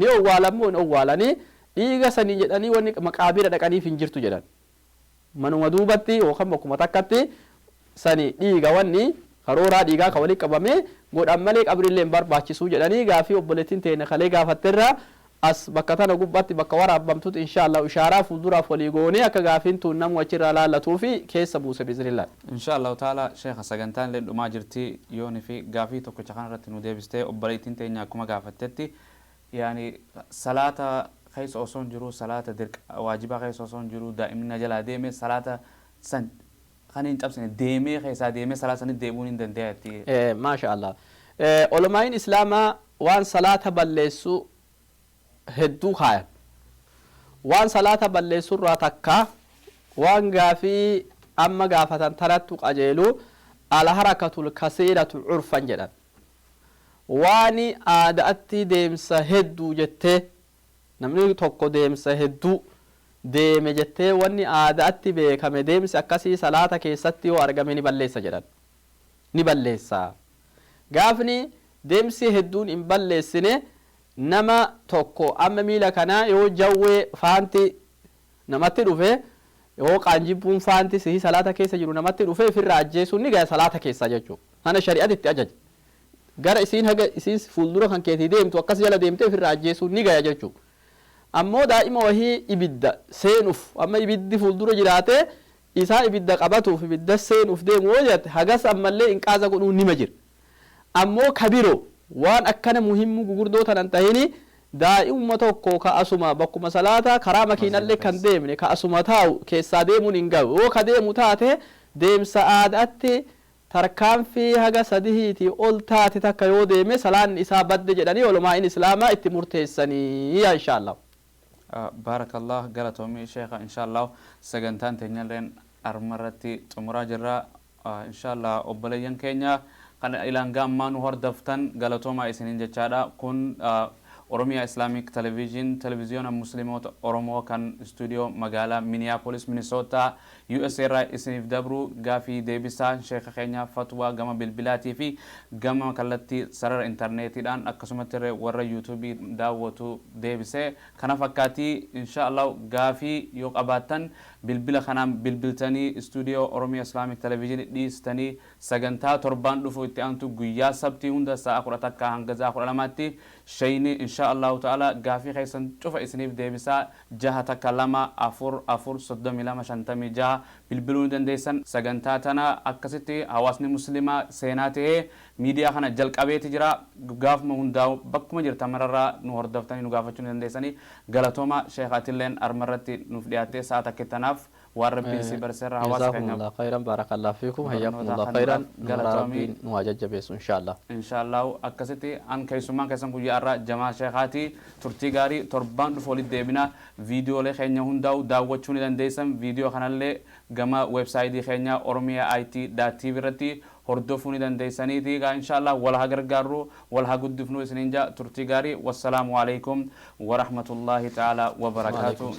ni owwaalammoo hin owwaalanii dhiiga sanii jedhanii wanni maqaabira dhaqaniif hin jirtu jedhan manuma duubatti yookaan bakkuma takkatti sani dhiiga wanni karooraa dhiigaa ka walitti qabame godhan malee qabrillee hin barbaachisuu jedhanii gaafii obboleettiin teenya kalee gaafatterra as bakka tana gubbaatti bakka waraabamtutti inshaallah ishaaraa fuulduraaf walii goonee akka gaafiin tun namu achirraa laallatuu fi keessa buuse biiznillah. Inshaallah taala sheekha sagantaan illee dhumaa jirti yooni fi gaafii tokkicha kanarratti nu deebistee obboleettiin teenya akkuma gaafattetti yaani salaata keessa osoo hin jiru salaata waajibaa keessa osoo hin jiru daa'imni jalaa deeme salaata san kan hin cabsine deemee keessaa deemee salaata sanitti deebi'uun hin danda'etti. Maasha Allah. Olomaa'in islaamaa waan salaata balleessu hedduu kaayan waan salaata balleessurraa takka waan gaafii amma gaafatan tarattu qajeelu alharakatul kasiiratu curfan jedhan waani aadaatti deemsa hedduu jettee namni tokko deemsa hedduu deeme jettee wanni aadaatti beekame deemsi akkasii salaata keessatti yoo argame ni balleessa jedhan ni balleessa gaafni deemsi hedduun hin balleessine nama tokko amma miila kana yoo jawwee faanti namatti dhufe yoo qaanjibbuun faanti sii salaata keessa jiru namatti dhufe ofirraa ajjeesuun ni gaya salaata keessa jechuudha kana shari'aatti itti ajaja gara isiin haga isiin fuuldura kan keetii deemtu akkas jala deemtee ofirraa ajjeesuun ni gaya jechuudha ammoo daa'ima wahii ibidda seenuuf amma ibiddi fuuldura jiraate isaa ibidda qabatuuf ibidda seenuuf deemu yoo jette hagas ammallee inqaaza godhuun nima jira ammoo kabiroo waan akkana muhimmu gugurdoo tanan tahini daa'imuma tokko ka asuma bakkuma salaata karaa makiinallee kan deemne ka asuma taa'u keessaa deemuun hin gahu yoo ka deemu taate deemsa aadaatti tarkaanfii haga sadihiiti ol taate takka yoo deeme salaanni isaa badde jedhanii olomaa'in islaamaa itti murteessanii yaa inshaallah. Baarakallah galatoomii sheekha inshaallah sagantaan teenyalleen armarratti xumuraa jirra inshaallah obboleeyyan keenya kan ilaan gaammaa nu hordoftan galatoomaa isiniin jechaadha kun Oromia Islamic Television Musliimoota Oromoo kan studio magaalaa Minneapolis Minnesota USA irraa isiniif dabru gaafii deebisaa sheekha keenya fatwaa gama bilbilaatii fi gama kallattii sarara intarneetiidhaan akkasumatti warra YouTube daawwatu deebisee kana fakkaatii insha Allah gaafii yoo qabaattan bilbila kanaan bilbiltanii studio Oromia Islamic Television dhiistanii sagantaa torbaan dhufu itti aantu guyyaa sabtii hunda sa'a 10 takka hanga sa'a 12tti shayni insha Allah ta'ala gaafii keessan cufa isiniif deebisaa jaha takka lama afur 3256 bilbiluu dandeessan sagantaa tana akkasitti hawaasni muslimaa seenaa ta'ee miidiyaa kana jalqabeeti jira gaafuma hundaa bakkuma jirtan mararraa nu hordoftanii nu gaafachuu dandeessanii galatooma sheekhatilleen armarratti nuuf dhiyaatee sa'a takkitanaaf waan rabbiin si barseerra hawaasa keenya jazakumullah khairan barakallahu fiikum hayyakumullah khairan rabbiin nu ajajjabeessu inshallah akkasitti an keessummaan keessan guyyaa irraa jamaa sheekhaati turtii gaarii torbaan dhufu walitti deebina viidiyoolee keenya hundaa'u daawwachuu ni dandeessan viidiyoo kanallee gama websaayitii keenya oromia.it.tv irratti hordofuu ni dandeessaniiti gaa inshallah wal haa gargaarru wal haa guddifnu isiniin jaa turtii gaarii wassalaamu alaikum wa rahmatullahi ta'ala wa barakaatuh.